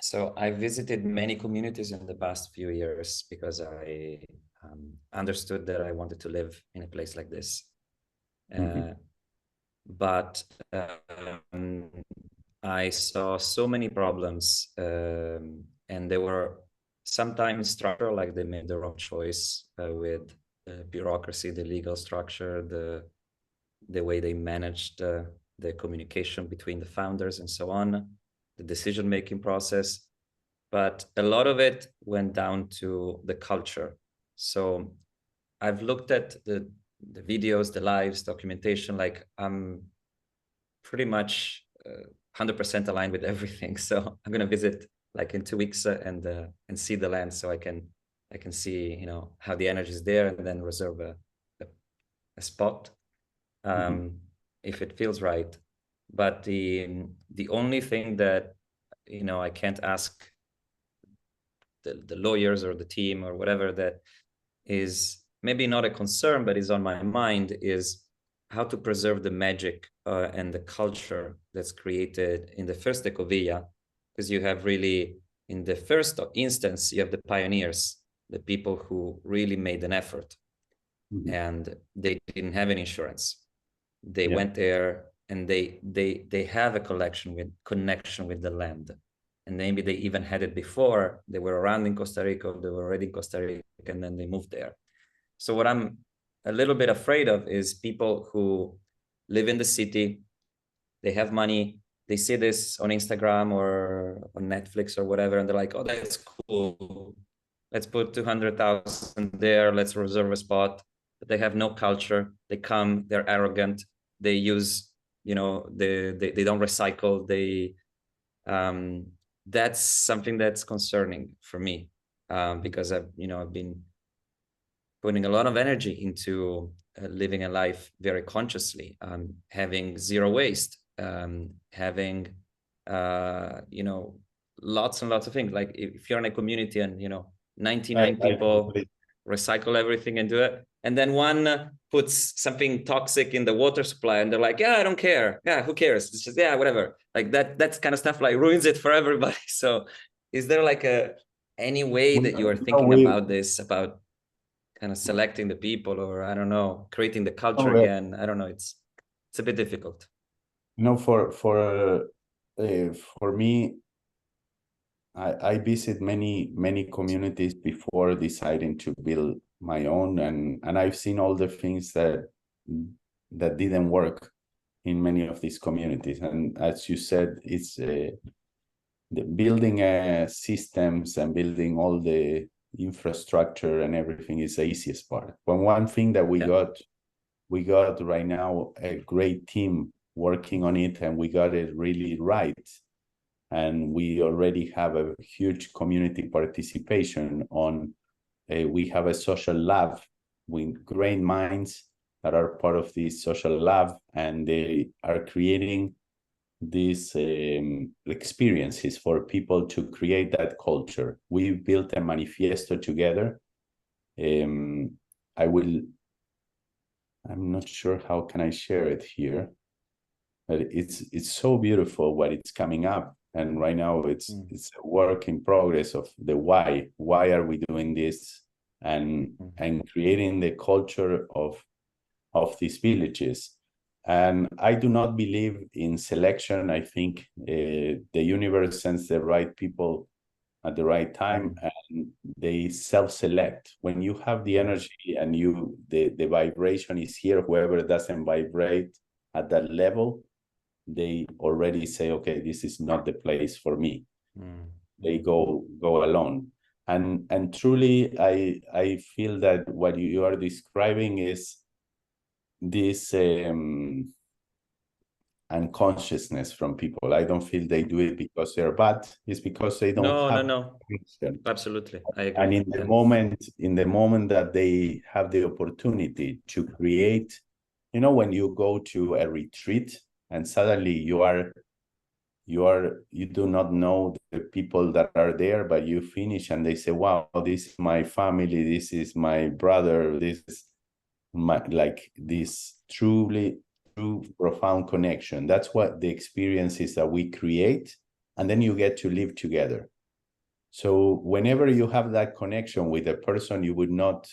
So I visited many communities in the past few years because I understood that I wanted to live in a place like this. But I saw so many problems, and they were sometimes structural, like they made the wrong choice with the bureaucracy, the legal structure, the way they managed the communication between the founders and so on, the decision-making process. But a lot of it went down to the culture. So I've looked at the videos, the lives, documentation, like I'm pretty much 100% aligned with everything. So I'm gonna visit like in 2 weeks and see the land, so I can see, you know, how the energy is there, and then reserve a spot if it feels right. But the only thing that, you know, I can't ask the lawyers or the team or whatever, that is maybe not a concern, but is on my mind, is how to preserve the magic and the culture that's created in the first Ecovilla. Because you have really, in the first instance, you have the pioneers, the people who really made an effort, and they didn't have any insurance. They went there, and they have a connection with the land, and maybe they even had it before. They were around in Costa Rica, they were already in Costa Rica, and then they moved there. So what I'm a little bit afraid of is people who live in the city, they have money, they see this on Instagram or on Netflix or whatever, and they're like, oh, that's cool, let's put 200,000 there, let's reserve a spot. But they have no culture. They come, they're arrogant, they use, you know, they don't recycle. That's something that's concerning for me, because I've been putting a lot of energy into living a life very consciously, having zero waste, having lots and lots of things. Like if you're in a community and 99 people recycle everything and do it, and then one puts something toxic in the water supply, and they're like, yeah, I don't care, yeah, who cares, it's just, yeah, whatever, like that's kind of stuff like ruins it for everybody. So is there like any way that you are thinking about this, about kind of selecting the people, or I don't know, creating the culture again? I don't know, it's a bit difficult. For me, I visit many communities before deciding to build my own, and I've seen all the things that didn't work in many of these communities. And as you said, it's the building systems and building all the infrastructure and everything is the easiest part. But one thing that we got right now a great team working on it, and we got it really right. And we already have a huge community participation on. We have a social lab with great minds that are part of this social lab, and they are creating these experiences for people to create that culture. We built a manifesto together. I'm not sure how can I share it here, but it's so beautiful what it's coming up. And right now it's a work in progress of the why are we doing this, and creating the culture of these villages. And I do not believe in selection. I think the universe sends the right people at the right time, and they self-select. When you have the energy and the vibration is here, whoever doesn't vibrate at that level, they already say, okay, this is not the place for me. They go alone. And truly, I feel that what you are describing is this unconsciousness from people. I don't feel they do it because they're bad. It's because they don't have. No. Absolutely, I agree. And in the moment that they have the opportunity to create, when you go to a retreat and suddenly you do not know the people that are there, but you finish and they say, wow, this is my family, this is my brother, this is this true profound connection. That's what the experience is that we create, and then you get to live together. So whenever you have that connection with a person, you would not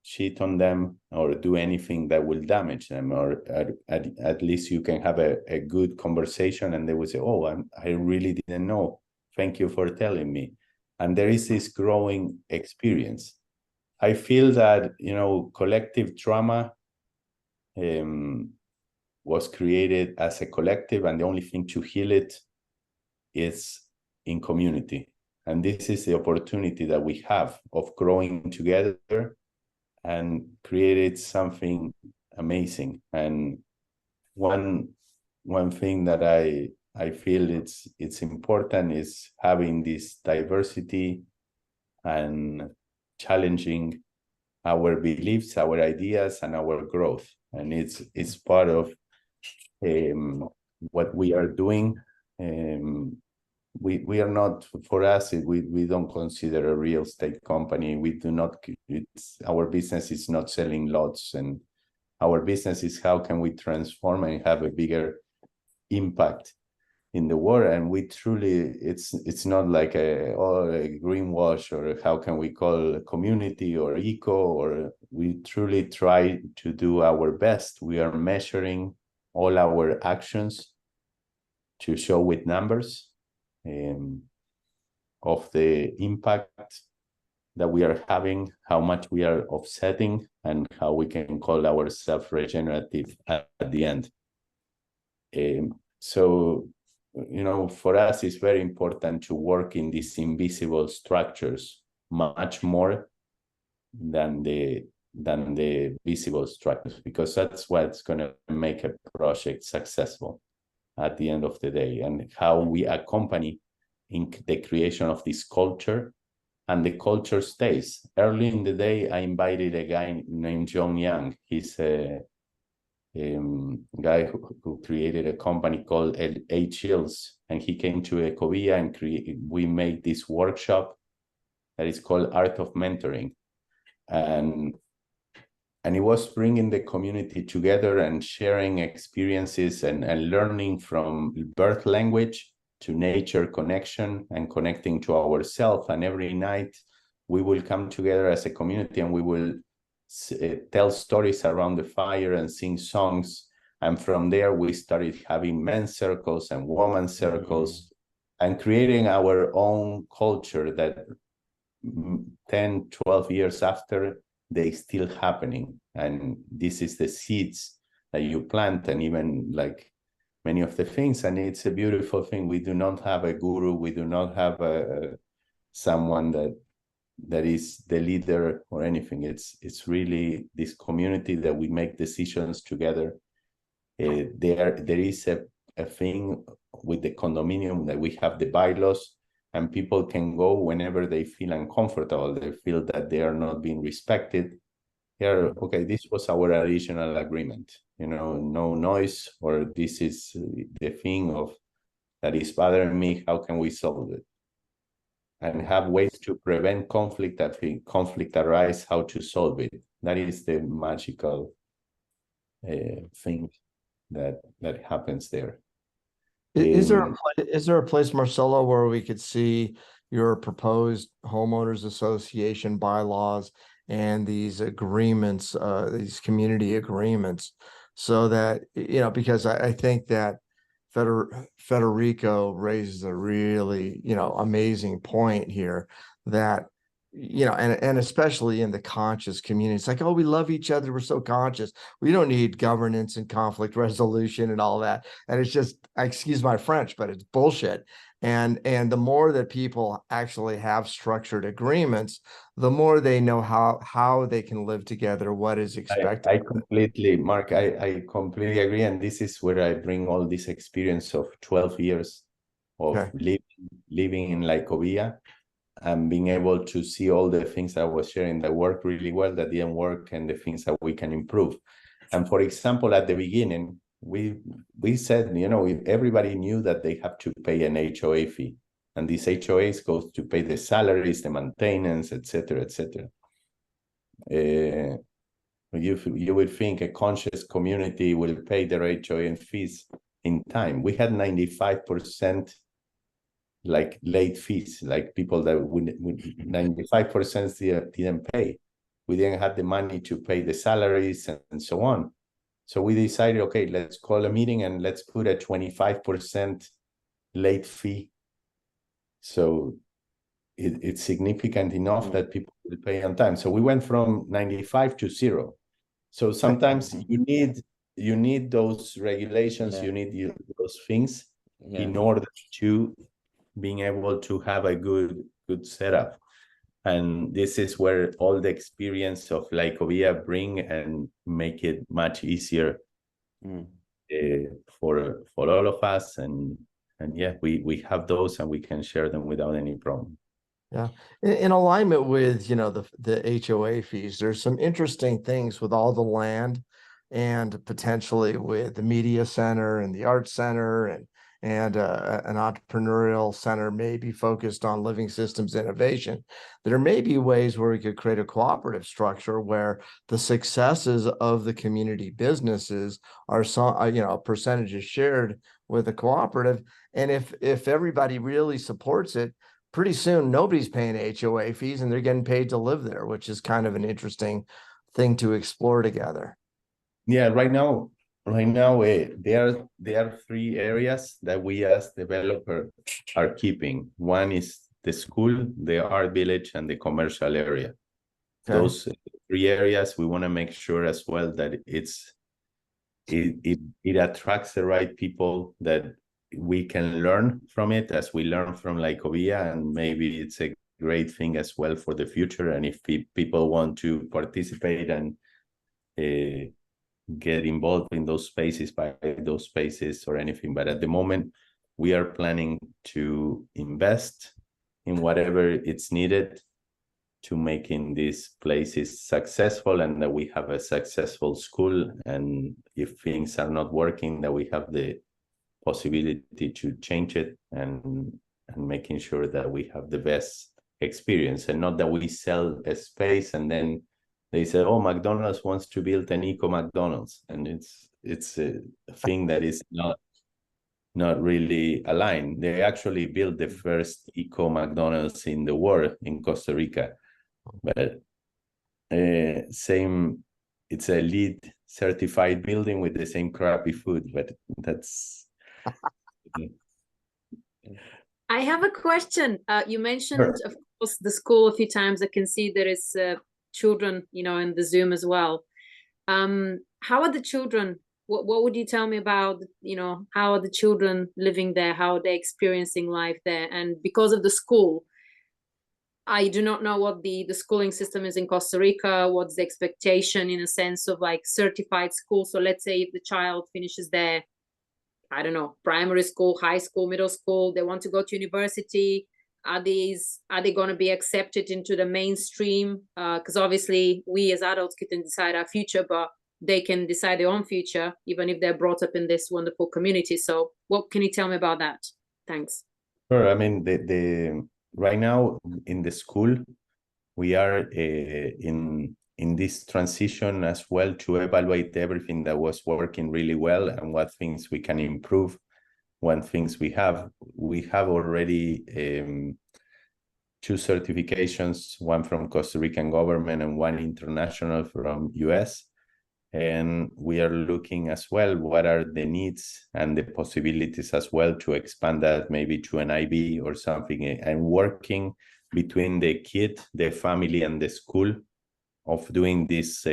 cheat on them or do anything that will damage them, or at least you can have a good conversation, and they will say, oh, I really didn't know, thank you for telling me. And there is this growing experience. I feel that collective trauma was created as a collective, and the only thing to heal it is in community. And this is the opportunity that we have of growing together and created something amazing. And one thing that I feel it's important is having this diversity and challenging our beliefs, our ideas, and our growth. And it's part of what we are doing. We are not, for us, we don't consider a real estate company. We do not, our business is not selling lots, and our business is how can we transform and have a bigger impact in the world. And we truly, it's not like a greenwash, or how can we call a community or eco, or we truly try to do our best. We are measuring all our actions to show with numbers of the impact that we are having, how much we are offsetting, and how we can call ourselves regenerative at the end. So, for us, it's very important to work in these invisible structures much more than the visible structures, because that's what's going to make a project successful at the end of the day, and how we accompany in the creation of this culture, and the culture stays. Early in the day, I invited a guy named John Young. He's a guy who created a company called H Hills, and he came to Ecovilla, and we made this workshop that is called Art of Mentoring. And it was bringing the community together and sharing experiences and learning from birth language to nature connection and connecting to ourselves. And every night we will come together as a community, and we will tell stories around the fire and sing songs. And from there, we started having men's circles and women's circles, and creating our own culture that 10, 12 years after, they still happening. And this is the seeds that you plant, and even like many of the things. And it's a beautiful thing. We do not have a guru. We do not have someone that is the leader or anything. It's really this community that we make decisions together. There is a thing with the condominium that we have the bylaws, and people can go whenever they feel uncomfortable. They feel that they are not being respected. Here, okay, this was our original agreement, no noise, or this is the thing that is bothering me. How can we solve it? And have ways to prevent conflict. That conflict arise, how to solve it. That is the magical thing that happens there. Is there a place, Marcelo, where we could see your proposed homeowners association bylaws and these agreements, these community agreements, so that, because I think that Federico raises a really, amazing point here that, and especially in the conscious community, it's like, oh, we love each other. We're so conscious. We don't need governance and conflict resolution and all that. And it's just, excuse my French, but it's bullshit. And the more that people actually have structured agreements, the more they know how they can live together, what is expected. I completely, Mark, I completely agree. And this is where I bring all this experience of 12 years of living in Ecovilla and being able to see all the things I was sharing that work really well, that didn't work, and the things that we can improve. And for example, at the beginning, we said, if everybody knew that they have to pay an HOA fee, and these HOAs goes to pay the salaries, the maintenance, etc., etc. You would think a conscious community will pay their HOA fees in time. We had 95% like late fees, like people that would 95% didn't pay. We didn't have the money to pay the salaries and so on. So we decided, okay, let's call a meeting and let's put a 25% late fee. So it's significant enough that people will pay on time. So we went from 95 to 0. So sometimes you need those regulations, you need those things in order to being able to have a good setup. And this is where all the experience of Ecovilla bring and make it much easier for all of us. And yeah, we have those and we can share them without any problem. Yeah, in alignment with, the HOA fees, there's some interesting things with all the land and potentially with the media center and the art center and an entrepreneurial center may be focused on living systems innovation. There may be ways where we could create a cooperative structure where the successes of the community businesses are some, a percentage is shared with the cooperative. And if everybody really supports it, pretty soon nobody's paying HOA fees and they're getting paid to live there, which is kind of an interesting thing to explore together. Yeah, right now there are 3 areas that we as developers are keeping. One is the school, the art village, and the commercial area. Okay. Those 3 areas, we want to make sure as well that it attracts the right people, that we can learn from it as we learn from Ecovilla, and maybe it's a great thing as well for the future. And if people want to participate and get involved in those spaces, by those spaces or anything. But at the moment, we are planning to invest in whatever it's needed to making these places successful, and that we have a successful school. And if things are not working, that we have the possibility to change it, and making sure that we have the best experience, and not that we sell a space and then they said, oh, McDonald's wants to build an eco McDonald's, and it's a thing that is not really aligned. They actually built the first eco McDonald's in the world in Costa Rica, but it's a LEED certified building with the same crappy food, but that's. I have a question. You mentioned, of course, the school a few times. I can see there is children, in the Zoom as well. How are the children? What would you tell me about, how are the children living there? How are they experiencing life there? And because of the school, I do not know what the schooling system is in Costa Rica. What's the expectation in a sense of like certified school? So let's say if the child finishes their, I don't know, primary school, high school, middle school, they want to go to university. Are they going to be accepted into the mainstream? Because obviously we as adults can decide our future, but they can decide their own future, even if they're brought up in this wonderful community. So what can you tell me about that? Thanks. Sure. I mean, the right now in the school, we are in this transition as well to evaluate everything that was working really well and what things we can improve. One things we have already 2 certifications, one from Costa Rican government and one international from US. And we are looking as well what are the needs and the possibilities as well to expand that maybe to an IB or something, and working between the kid, the family, and the school of doing this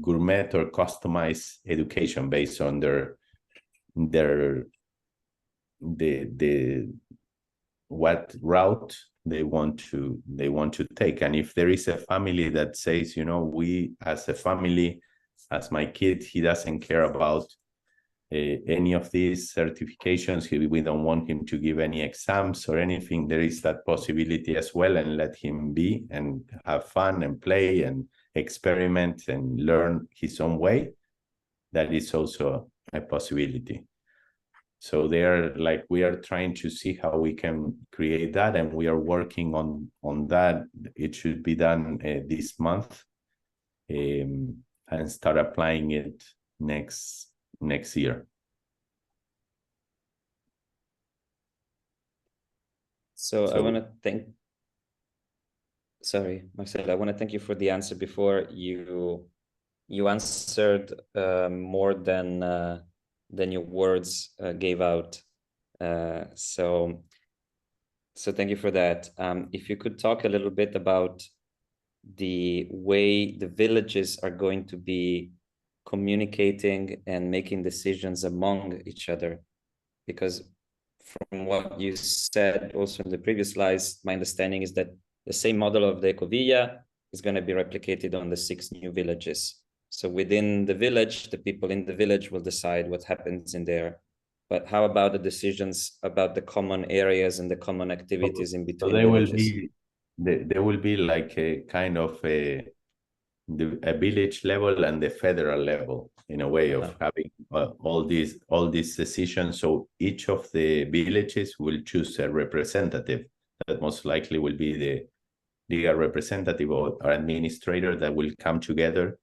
gourmet or customized education based on the what route they want to take. And if there is a family that says, you know, we as a family, as my kid, he doesn't care about any of these certifications, we don't want him to give any exams or anything, there is that possibility as well, and let him be and have fun and play and experiment and learn his own way. That is also a possibility. So we are trying to see how we can create that, and we are working on that. It should be done this month, and start applying it next year. So I want to sorry, Marcelo, I want to thank you for the answer before. You answered more than your words gave out. So thank you for that. If you could talk a little bit about the way the villages are going to be communicating and making decisions among each other, because from what you said also in the previous slides, my understanding is that the same model of the Ecovilla is going to be replicated on the 6 new villages. So within the village, the people in the village will decide what happens in there. But how about the decisions about the common areas and the common activities in between villages? There will be like a kind of a village level and the federal level, in a way of having all these decisions. So each of the villages will choose a representative that most likely will be the legal representative or administrator that will come together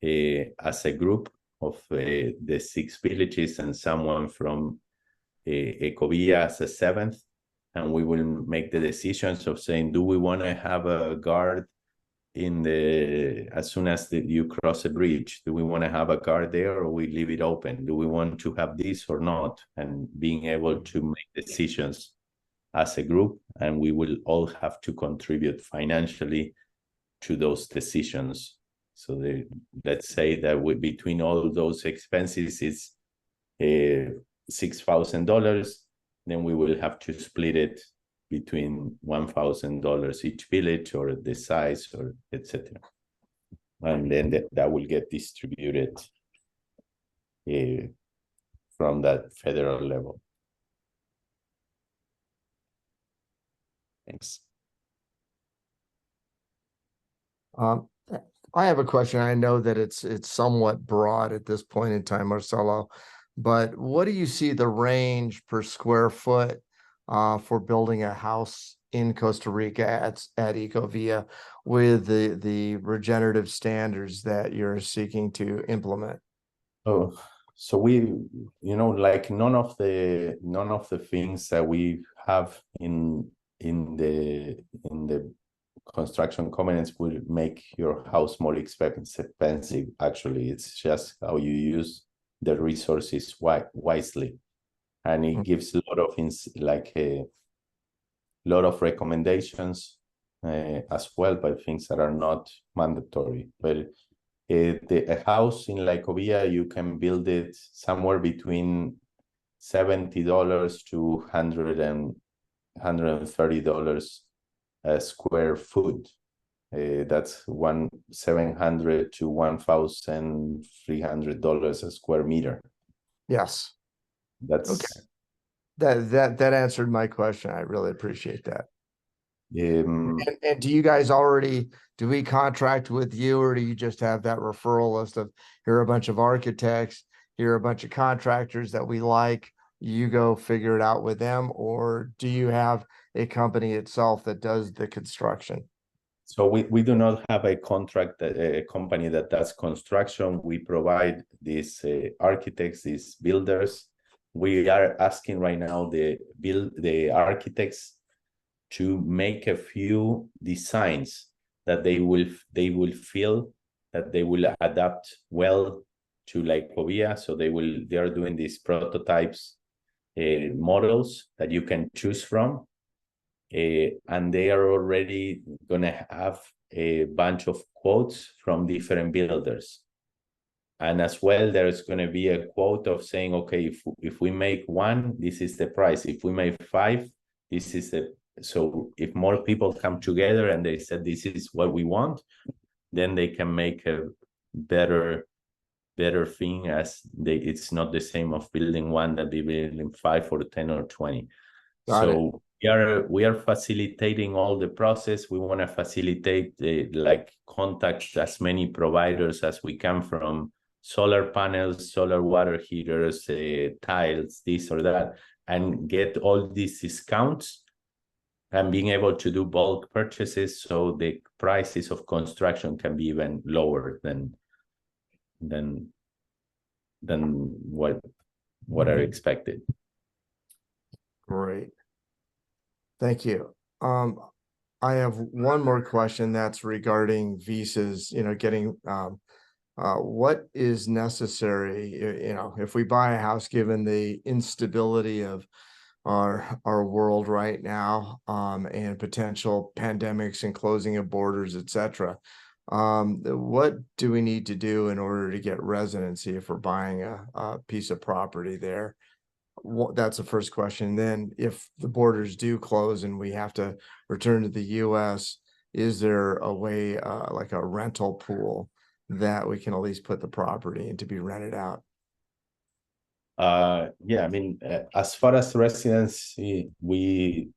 as a group of the 6 villages and someone from Ecovilla as a 7th, and we will make the decisions of saying, do we want to have a guard as soon as you cross a bridge? Do we want to have a guard there, or we leave it open? Do we want to have this or not? And being able to make decisions as a group, and we will all have to contribute financially to those decisions. So let's say that between all those expenses is $6,000, then we will have to split it between $1,000 each village, or the size, or etc. And then that will get distributed from that federal level. Thanks. I have a question. I know that it's somewhat broad at this point in time, Marcelo, but what do you see the range per square foot for building a house in Costa Rica at Ecovilla with the regenerative standards that you're seeking to implement? Oh, so we, like none of the things that we have in the construction covenants will make your house more expensive. Actually, it's just how you use the resources wisely, and it gives a lot of a lot of recommendations as well, but things that are not mandatory. But a house in La Ecovilla, you can build it somewhere between $70 to $130 a square foot. That's $700 to $1,300 a square meter. Yes. That's okay. That answered my question. I really appreciate that. And do you guys do we contract with you, or do you just have that referral list of, here are a bunch of architects, here are a bunch of contractors that we like, you go figure it out with them, or do you have a company itself that does the construction? So we do not have a company that does construction. We provide these architects, these builders. We are asking right now the architects to make a few designs that they will feel that they will adapt well to Ecovilla. So they are doing these prototypes, models that you can choose from, and they are already gonna have a bunch of quotes from different builders. And as well, there's going to be a quote of saying, okay, if we make one, this is the price. If we make 5, this is the. So if more people come together and they said this is what we want, then they can make a better thing, as it's not the same of building one that they building 5 or 10 or 20. So we are facilitating all the process. We want to facilitate contact as many providers as we can, from solar panels, solar water heaters, tiles, this or that, and get all these discounts and being able to do bulk purchases, so the prices of construction can be even lower than what are expected. Great. Thank you. I have one more question that's regarding visas, getting what is necessary, if we buy a house, given the instability of our world right now, and potential pandemics and closing of borders, etc. What do we need to do in order to get residency if we're buying a piece of property there? That's the first question. Then if the borders do close and we have to return to the US, is there a way, like a rental pool, that we can at least put the property in to be rented out? Yeah, I mean, as far as residency, we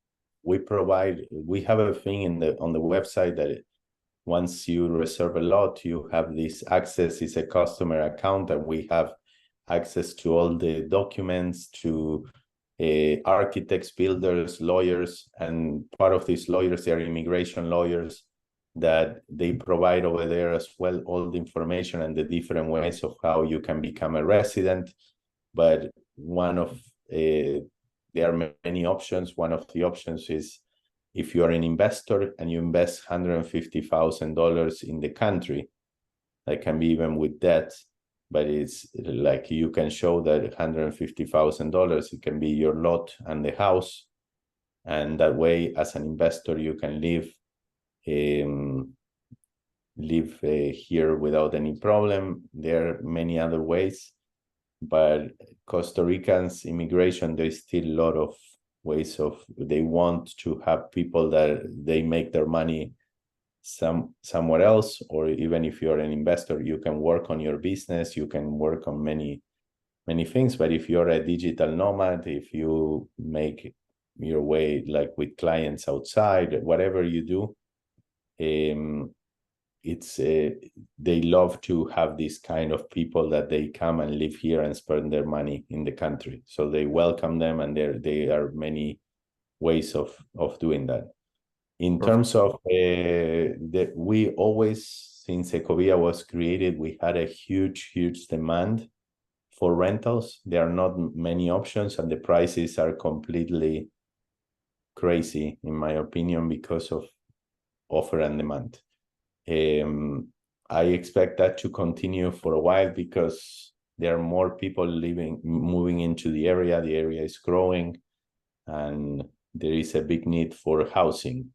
have a thing on the website that once you reserve a lot, you have this access. It's a customer account, and we have access to all the documents, to architects, builders, lawyers, and part of these lawyers, they are immigration lawyers, that they provide over there as well all the information and the different ways of how you can become a resident. But there are many options. One of the options is if you are an investor and you invest $150,000 in the country, that can be even with debt, but it's like you can show that $150,000, it can be your lot and the house. And that way, as an investor, you can live here without any problem. There are many other ways, but Costa Ricans immigration, there's still a lot of ways they want to have people that they make their money somewhere else, or even if you're an investor, you can work on your business, you can work on many things. But if you're a digital nomad, if you make your way like with clients outside, whatever you do, it's they love to have this kind of people that they come and live here and spend their money in the country. So they welcome them, and there are many ways of doing that. In terms of that, we always, since Ecovilla was created, we had a huge demand for rentals. There are not many options, and the prices are completely crazy, in my opinion, because of offer and demand. I expect that to continue for a while because there are more people moving into the area. The area is growing, and there is a big need for housing.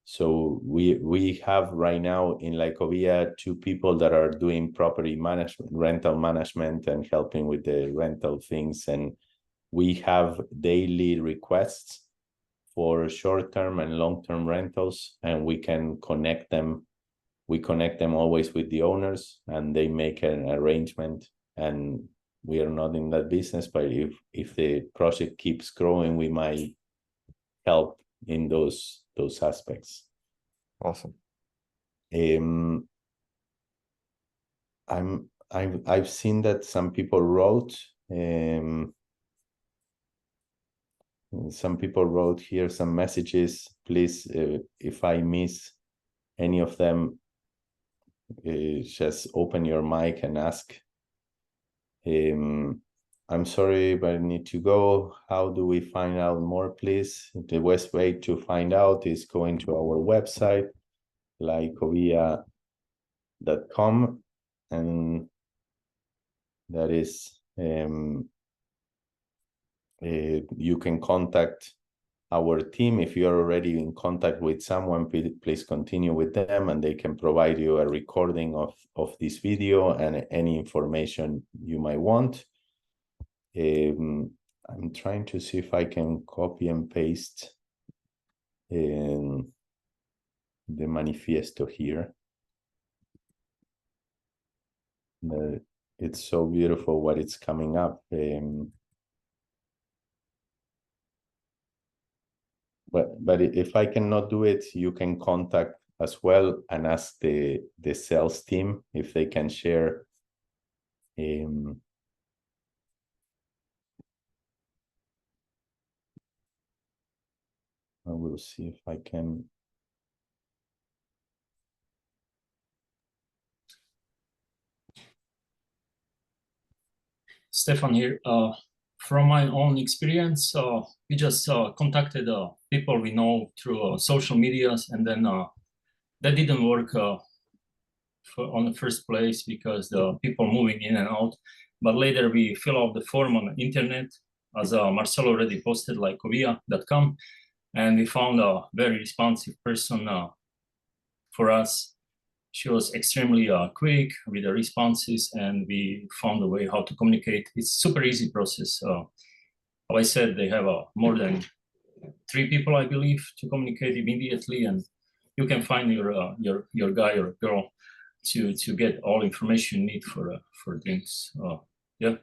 So we have right now in Ecovilla 2 people that are doing property management, rental management, and helping with the rental things. And we have daily requests for short-term and long-term rentals, and we can connect them. We connect them always with the owners, and they make an arrangement. And we are not in that business, but if the project keeps growing, we might help in those aspects. Awesome. I've seen that some people wrote here some messages. Please, if I miss any of them, just open your mic and ask. I'm sorry, but I need to go. How do we find out more, please? The best way to find out is going to our website, Ecovilla and that is you can contact our team. If you're already in contact with someone, please continue with them, and they can provide you a recording of this video and any information you might want. I'm trying to see if I can copy and paste the manifesto here. It's so beautiful what it's coming up. But if I cannot do it, you can contact as well and ask the sales team if they can share. I will see if I can. Stefan here. From my own experience, we just contacted people we know through social medias, and then that didn't work on the first place because the people moving in and out. But later we fill out the form on the internet, as Marcelo already posted, like ecovilla.com, and we found a very responsive person for us. She was extremely quick with the responses, and we found a way how to communicate. It's super easy process. How I said, they have more than 3 people, I believe, to communicate immediately, and you can find your guy or girl to get all information you need for drinks. Yeah.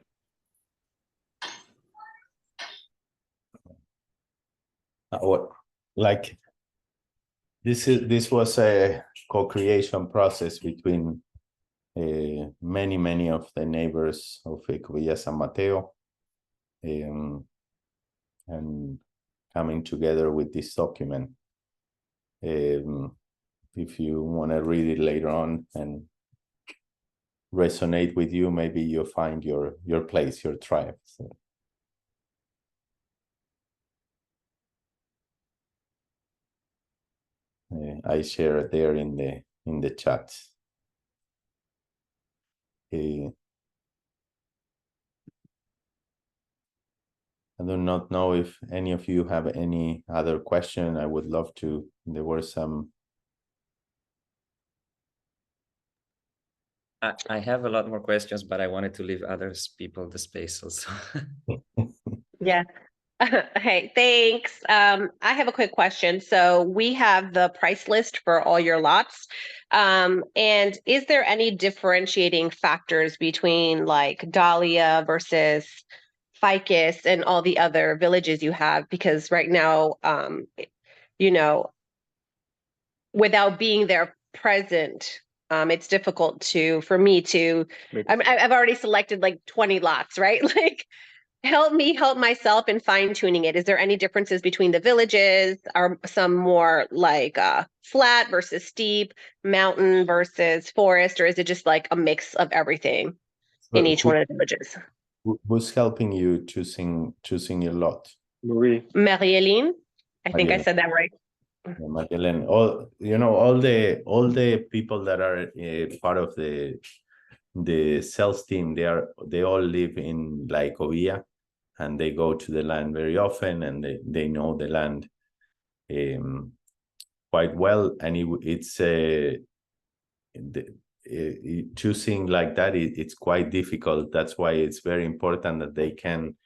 Like this was a co-creation process between many of the neighbors of Ecovilla San Mateo, and coming together with this document. If you want to read it later on and resonate with you, maybe you'll find your place, your tribe. So. I share it there in the chat. I do not know if any of you have any other question. I would love to. There were some. I have a lot more questions, but I wanted to leave people the space also. Yeah. Hey, thanks. I have a quick question. So we have the price list for all your lots. And is there any differentiating factors between like Dahlia versus Ficus and all the other villages you have? Because right now, you know, without being there present, it's difficult for me to, I've already selected like 20 lots, right? Like, help myself in fine tuning it. Is there any differences between the villages? Are some more like flat versus steep, mountain versus forest, or is it just like a mix of everything in each one of the villages? Who's helping you choosing your lot? Marie-Hélène, I think I said that right. Marie-Hélène, all the people that are part of the sales team, they all live in La Ecovilla, and they go to the land very often, and they know the land quite well. And it's choosing like that, it's quite difficult. That's why it's very important that they can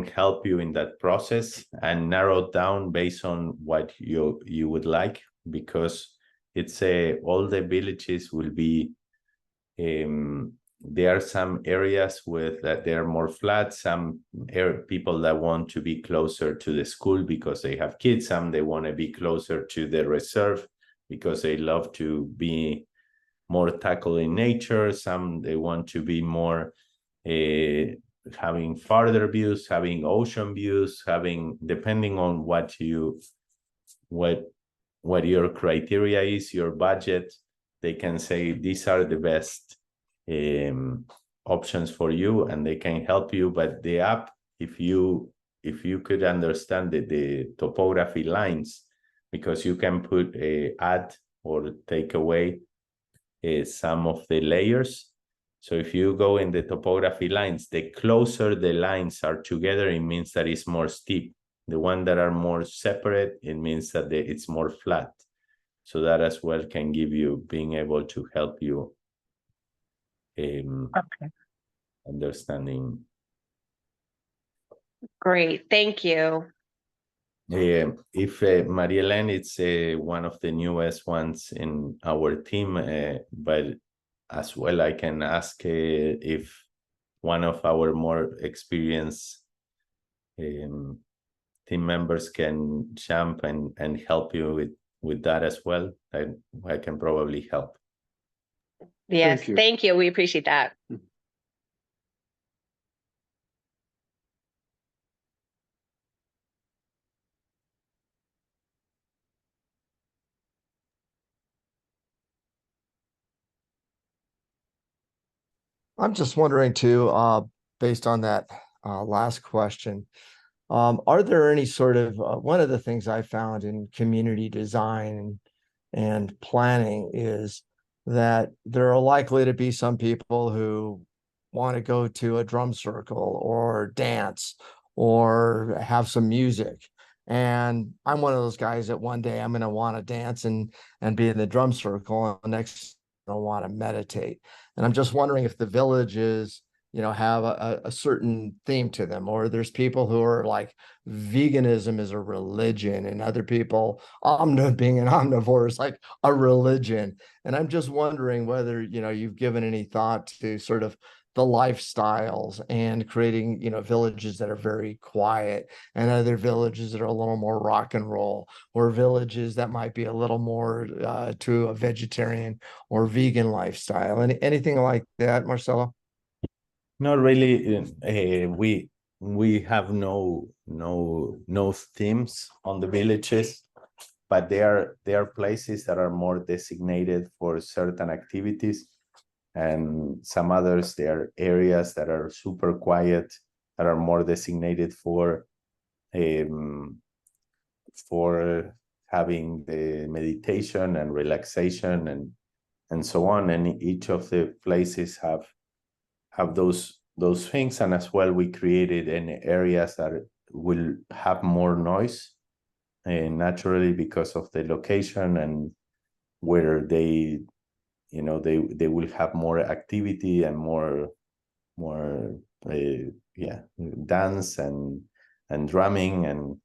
help you in that process and narrow down based on what you would like, because it's all the villages will be there are some areas that they are more flat, some people that want to be closer to the school because they have kids, some they want to be closer to the reserve because they love to be more tackle in nature, some they want to be more having farther views, having ocean views, depending on what your criteria is, your budget, they can say these are the best options for you, and they can help you. But the app, if you could understand the topography lines, because you can put a add or take away some of the layers. So if you go in the topography lines, the closer the lines are together, it means that it's more steep. The one that are more separate, it means that it's more flat. So that as well can give you, being able to help you understanding. Great, thank you. If Marielene, it's one of the newest ones in our team, but as well, I can ask if one of our more experienced team members can jump and help you with that as well. I can probably help. Yes, thank you. We appreciate that. I'm just wondering too, based on that last question, are there any sort of one of the things I found in community design and planning is that there are likely to be some people who want to go to a drum circle or dance or have some music. And I'm one of those guys that one day I'm going to want to dance and be in the drum circle, and the next I want to meditate. And I'm just wondering if the villages, have a certain theme to them, or there's people who are like veganism is a religion, and other people, being an omnivore is like a religion. And I'm just wondering whether, you've given any thought to sort of the lifestyles and creating, villages that are very quiet and other villages that are a little more rock and roll, or villages that might be a little more to a vegetarian or vegan lifestyle. Anything like that, Marcelo? Not really. We have no themes on the villages, but there are places that are more designated for certain activities, and some others, there are areas that are super quiet that are more designated for having the meditation and relaxation and so on. And each of the places have those things. And as well, we created in areas that will have more noise naturally because of the location, and where they will have more activity and more dance and drumming. And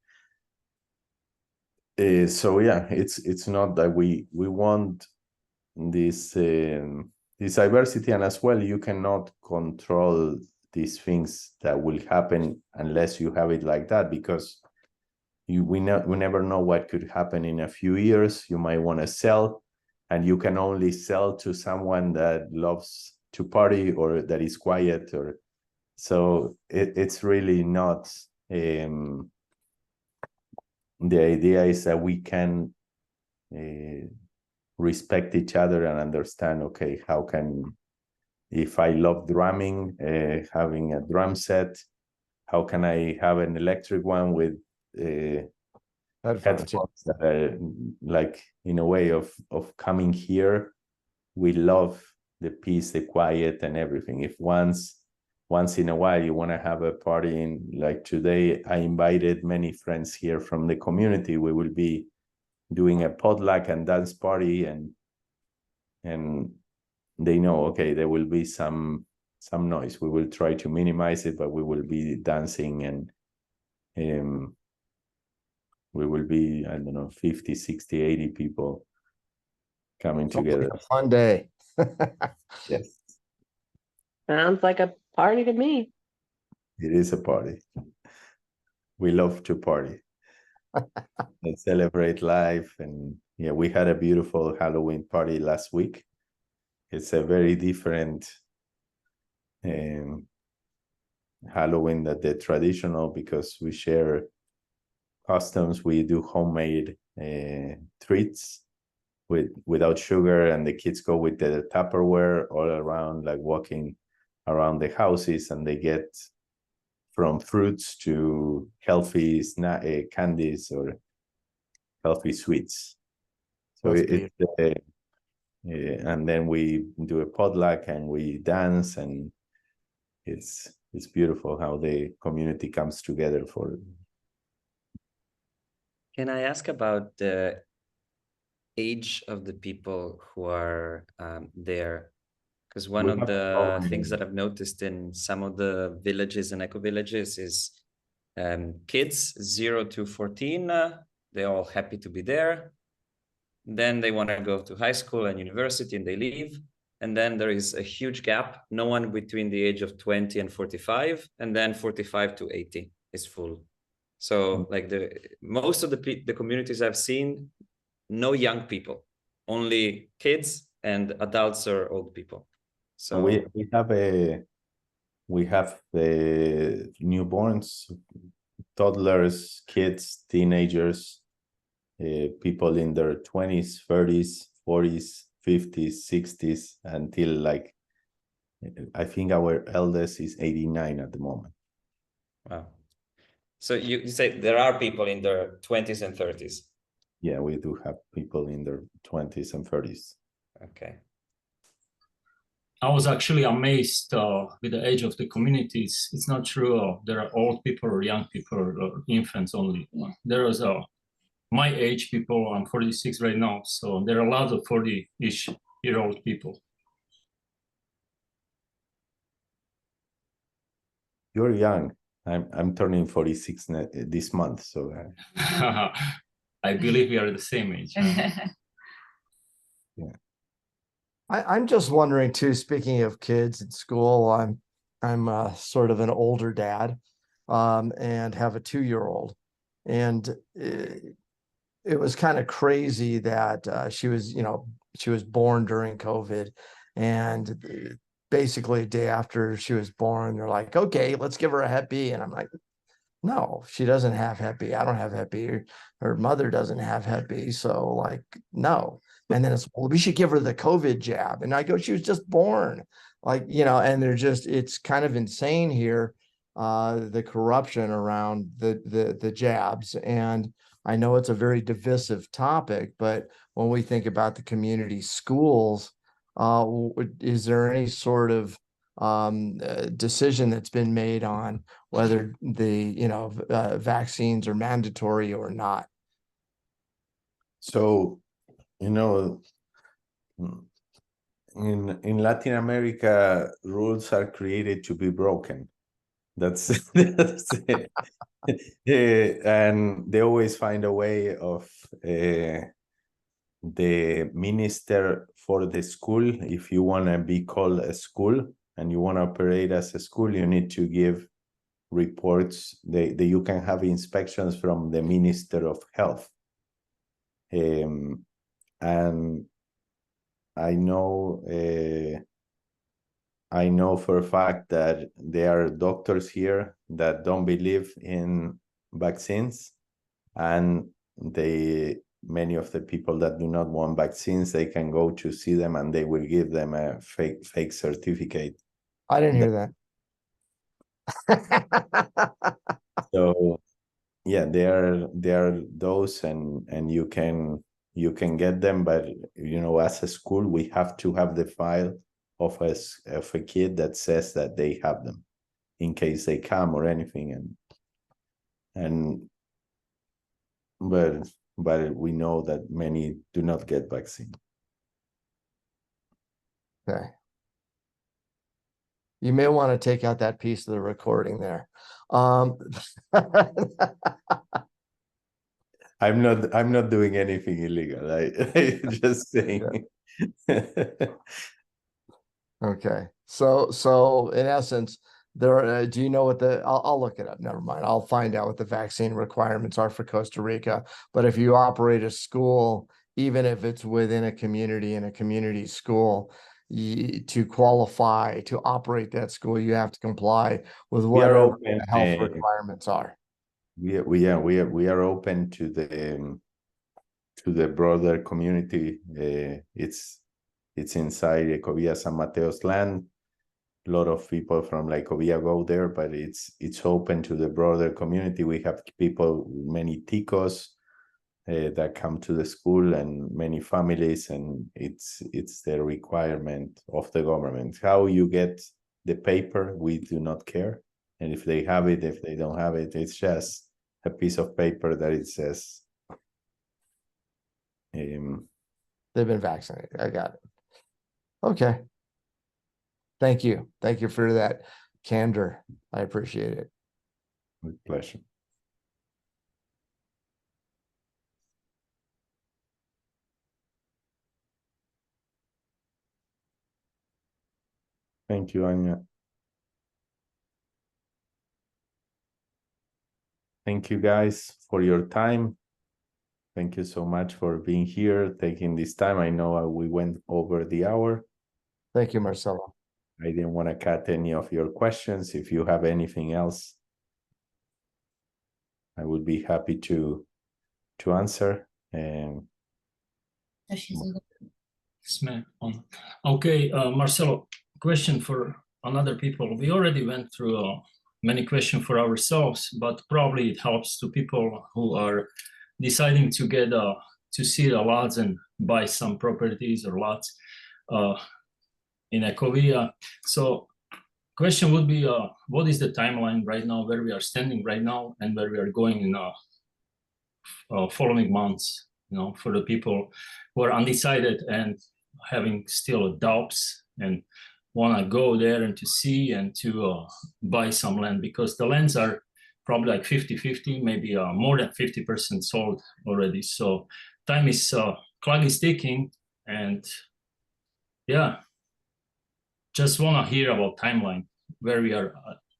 so yeah, it's not that we want this diversity, and as well, you cannot control these things that will happen unless you have it like that, because we never know what could happen in a few years. You might want to sell, and you can only sell to someone that loves to party or that is quiet, or so it's really not. The idea is that we can respect each other and understand, okay, how can, if I love drumming, having a drum set, how can I have an electric one with headphones that are like, in a way of coming here. We love the peace, the quiet, and everything. If once in a while you want to have a party, in like today, I invited many friends here from the community. We will be doing a potluck and dance party, and they know, okay, there will be some noise. We will try to minimize it, but we will be dancing, and we will be, I don't know, 50, 60, 80 people coming together. A fun day. Yes. Sounds like a party to me. It is a party. We love to party and celebrate life. And yeah, we had a beautiful Halloween party last week. It's a very different Halloween than the traditional, because we share customs. We do homemade treats without sugar, and the kids go with the Tupperware all around, like walking around the houses, and they get from fruits to healthy candies or healthy sweets. So and then we do a potluck and we dance, and it's beautiful how the community comes together for it. Can I ask about the age of the people who are there? Because one of the things that I've noticed in some of the villages and eco-villages is kids 0 to 14, they're all happy to be there. Then they want to go to high school and university and they leave. And then there is a huge gap, no one between the age of 20 and 45, and then 45 to 80 is full. So like most of the communities I've seen, no young people, only kids and adults or old people. So we have the newborns, toddlers, kids, teenagers, people in their 20s, 30s, 40s, 50s, 60s, until like, I think our eldest is 89 at the moment. Wow. So you say there are people in their 20s and 30s? Yeah, we do have people in their 20s and 30s. Okay. I was actually amazed with the age of the communities. It's not true. There are old people or young people or infants only. There is my age people. I'm 46 right now, so there are a lot of 40-ish year old people. You're young. I'm turning 46 this month, so I believe we are the same age. yeah. I'm just wondering too, speaking of kids in school, I'm sort of an older dad, and have a 2-year-old, and it was kind of crazy that she was born during COVID, and basically a day after she was born, they're like, okay, let's give her a Hep B. And I'm like, no, she doesn't have Hep B. I don't have Hep B. Her mother doesn't have Hep B. So like, no. And then it's, well, we should give her the COVID jab. And I go, she was just born. Like, and it's kind of insane here, the corruption around the jabs. And I know it's a very divisive topic, but when we think about the community schools, is there any sort of decision that's been made on whether the vaccines are mandatory or not? So, in Latin America, rules are created to be broken. That's it. And they always find a way of the minister for the school. If you want to be called a school and you want to operate as a school, you need to give reports. That you can have inspections from the Minister of Health. And I know for a fact that there are doctors here that don't believe in vaccines, and many of the people that do not want vaccines, they can go to see them and they will give them a fake certificate. I didn't hear that. So yeah, there are those, and you can get them, but as a school we have to have the file of a kid that says that they have them in case they come or anything, but we know that many do not get vaccine. Okay. You may want to take out that piece of the recording there. I'm not doing anything illegal. I just saying. Yeah. Okay. So in essence, do you know what I'll look it up. Never mind. I'll find out what the vaccine requirements are for Costa Rica. But if you operate a school, even if it's within a community school, to qualify to operate that school, you have to comply with whatever the health requirements are. We are open to the broader community. It's inside Ecovilla San Mateo's land. A lot of people from Ecovilla go there, but it's open to the broader community. We have people, many ticos, that come to the school and many families, and it's the requirement of the government. How you get the paper, we do not care. And if they have it, if they don't have it, it's just a piece of paper that it says they've been vaccinated. I got it. Okay. Thank you. Thank you for that candor. I appreciate it. with pleasure. Thank you, Anya. Thank you guys for your time. Thank you so much for being here, taking this time. I know we went over the hour. Thank you, Marcelo. I didn't want to cut any of your questions. If you have anything else, I would be happy to answer. And Okay, Marcelo, question for another people. We already went through many questions for ourselves, but probably it helps to people who are deciding to get to see the lots and buy some properties or lots in Ecovilla. So question would be, what is the timeline right now, where we are standing right now and where we are going in following months, for the people who are undecided and having still doubts and want to go there and to see and to buy some land, because the lands are probably like 50-50, maybe more than 50% sold already. So time is, clock is ticking, and yeah, just want to hear about timeline, where we are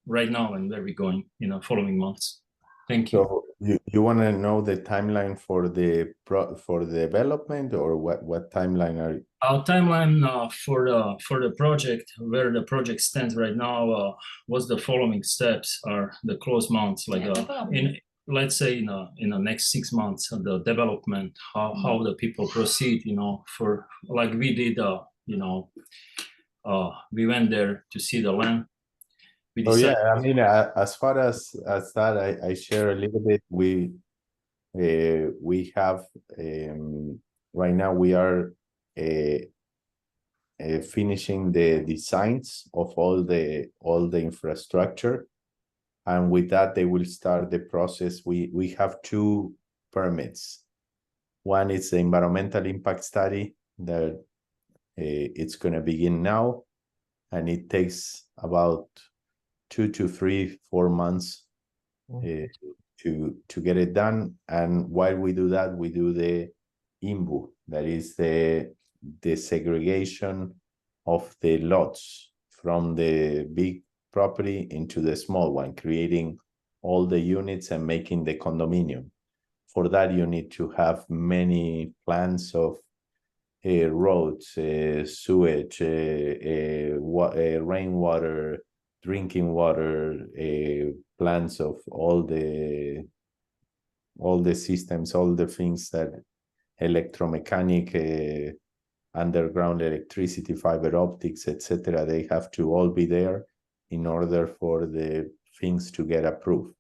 right now and where we're going in the following months. Thank you. so you want to know the timeline for the development, or what timeline are you? Our timeline for the project, where the project stands right now, what's the following steps are the close months, like let's say in the next 6 months of the development, how the people proceed, for like we did, we went there to see the land. Oh yeah, I mean, as far as that, I share a little bit. We have right now we are finishing the designs of all the infrastructure, and with that they will start the process. We have 2 permits. One is the environmental impact study that it's going to begin now, and it takes about 2 to 3-4 months to get it done. And while we do that, we do the IMBU, that is the segregation of the lots from the big property into the small one, creating all the units and making the condominium. For that, you need to have many plans of roads, sewage, rainwater, drinking water, plans of all the systems, all the things that electromechanic, underground electricity, fiber optics, etc. They have to all be there in order for the things to get approved.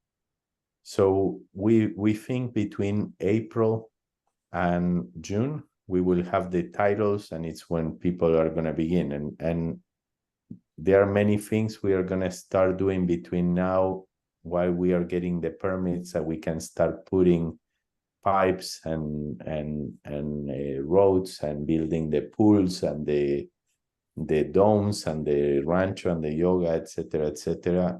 So we think between April and June we will have the titles, and it's when people are going to begin. And there are many things we are going to start doing between now, while we are getting the permits, that we can start putting pipes and roads and building the pools and the domes and the rancho and the yoga, etc.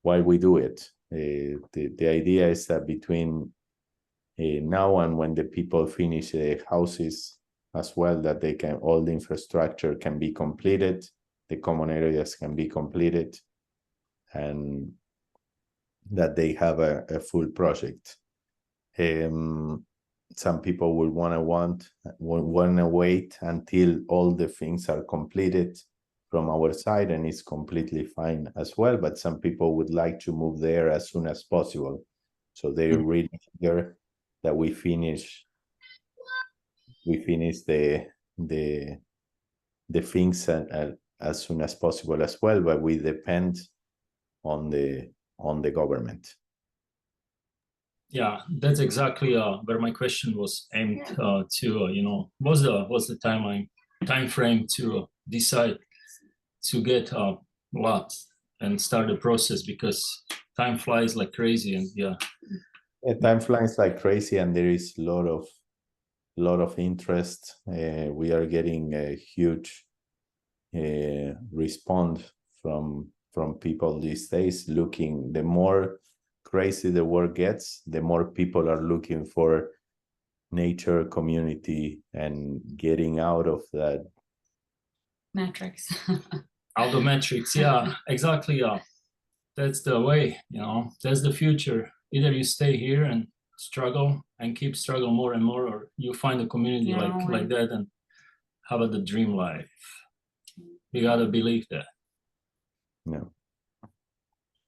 While we do it, the idea is that between now and when the people finish the houses as well, that they can, all the infrastructure can be completed, the common areas can be completed, and that they have a full project. Some people will want to wait until all the things are completed from our side, and it's completely fine as well. But some people would like to move there as soon as possible, so they're really eager that we finish the things as soon as possible as well. But we depend on the government. Yeah, that's exactly where my question was aimed to. What's the time frame to decide to get a lot and start the process, because time flies like crazy. And yeah, time flies like crazy, and there is a lot of interest. We are getting a huge response from people these days. Looking, the more crazy the world gets, the more people are looking for nature, community, and getting out of that Matrix. out of metrics. Yeah, exactly. That's the way. That's the future. Either you stay here and struggle and keep struggle more and more, or you find a community like that and have the dream life. You gotta believe that. No.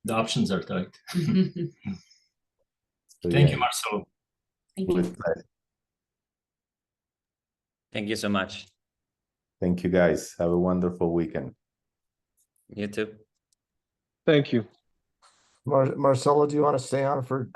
The options are tight. So, Thank you, Marcelo. Thank you. Thank you so much. Thank you, guys. Have a wonderful weekend. You too. Thank you. Marcelo, do you want to stay on for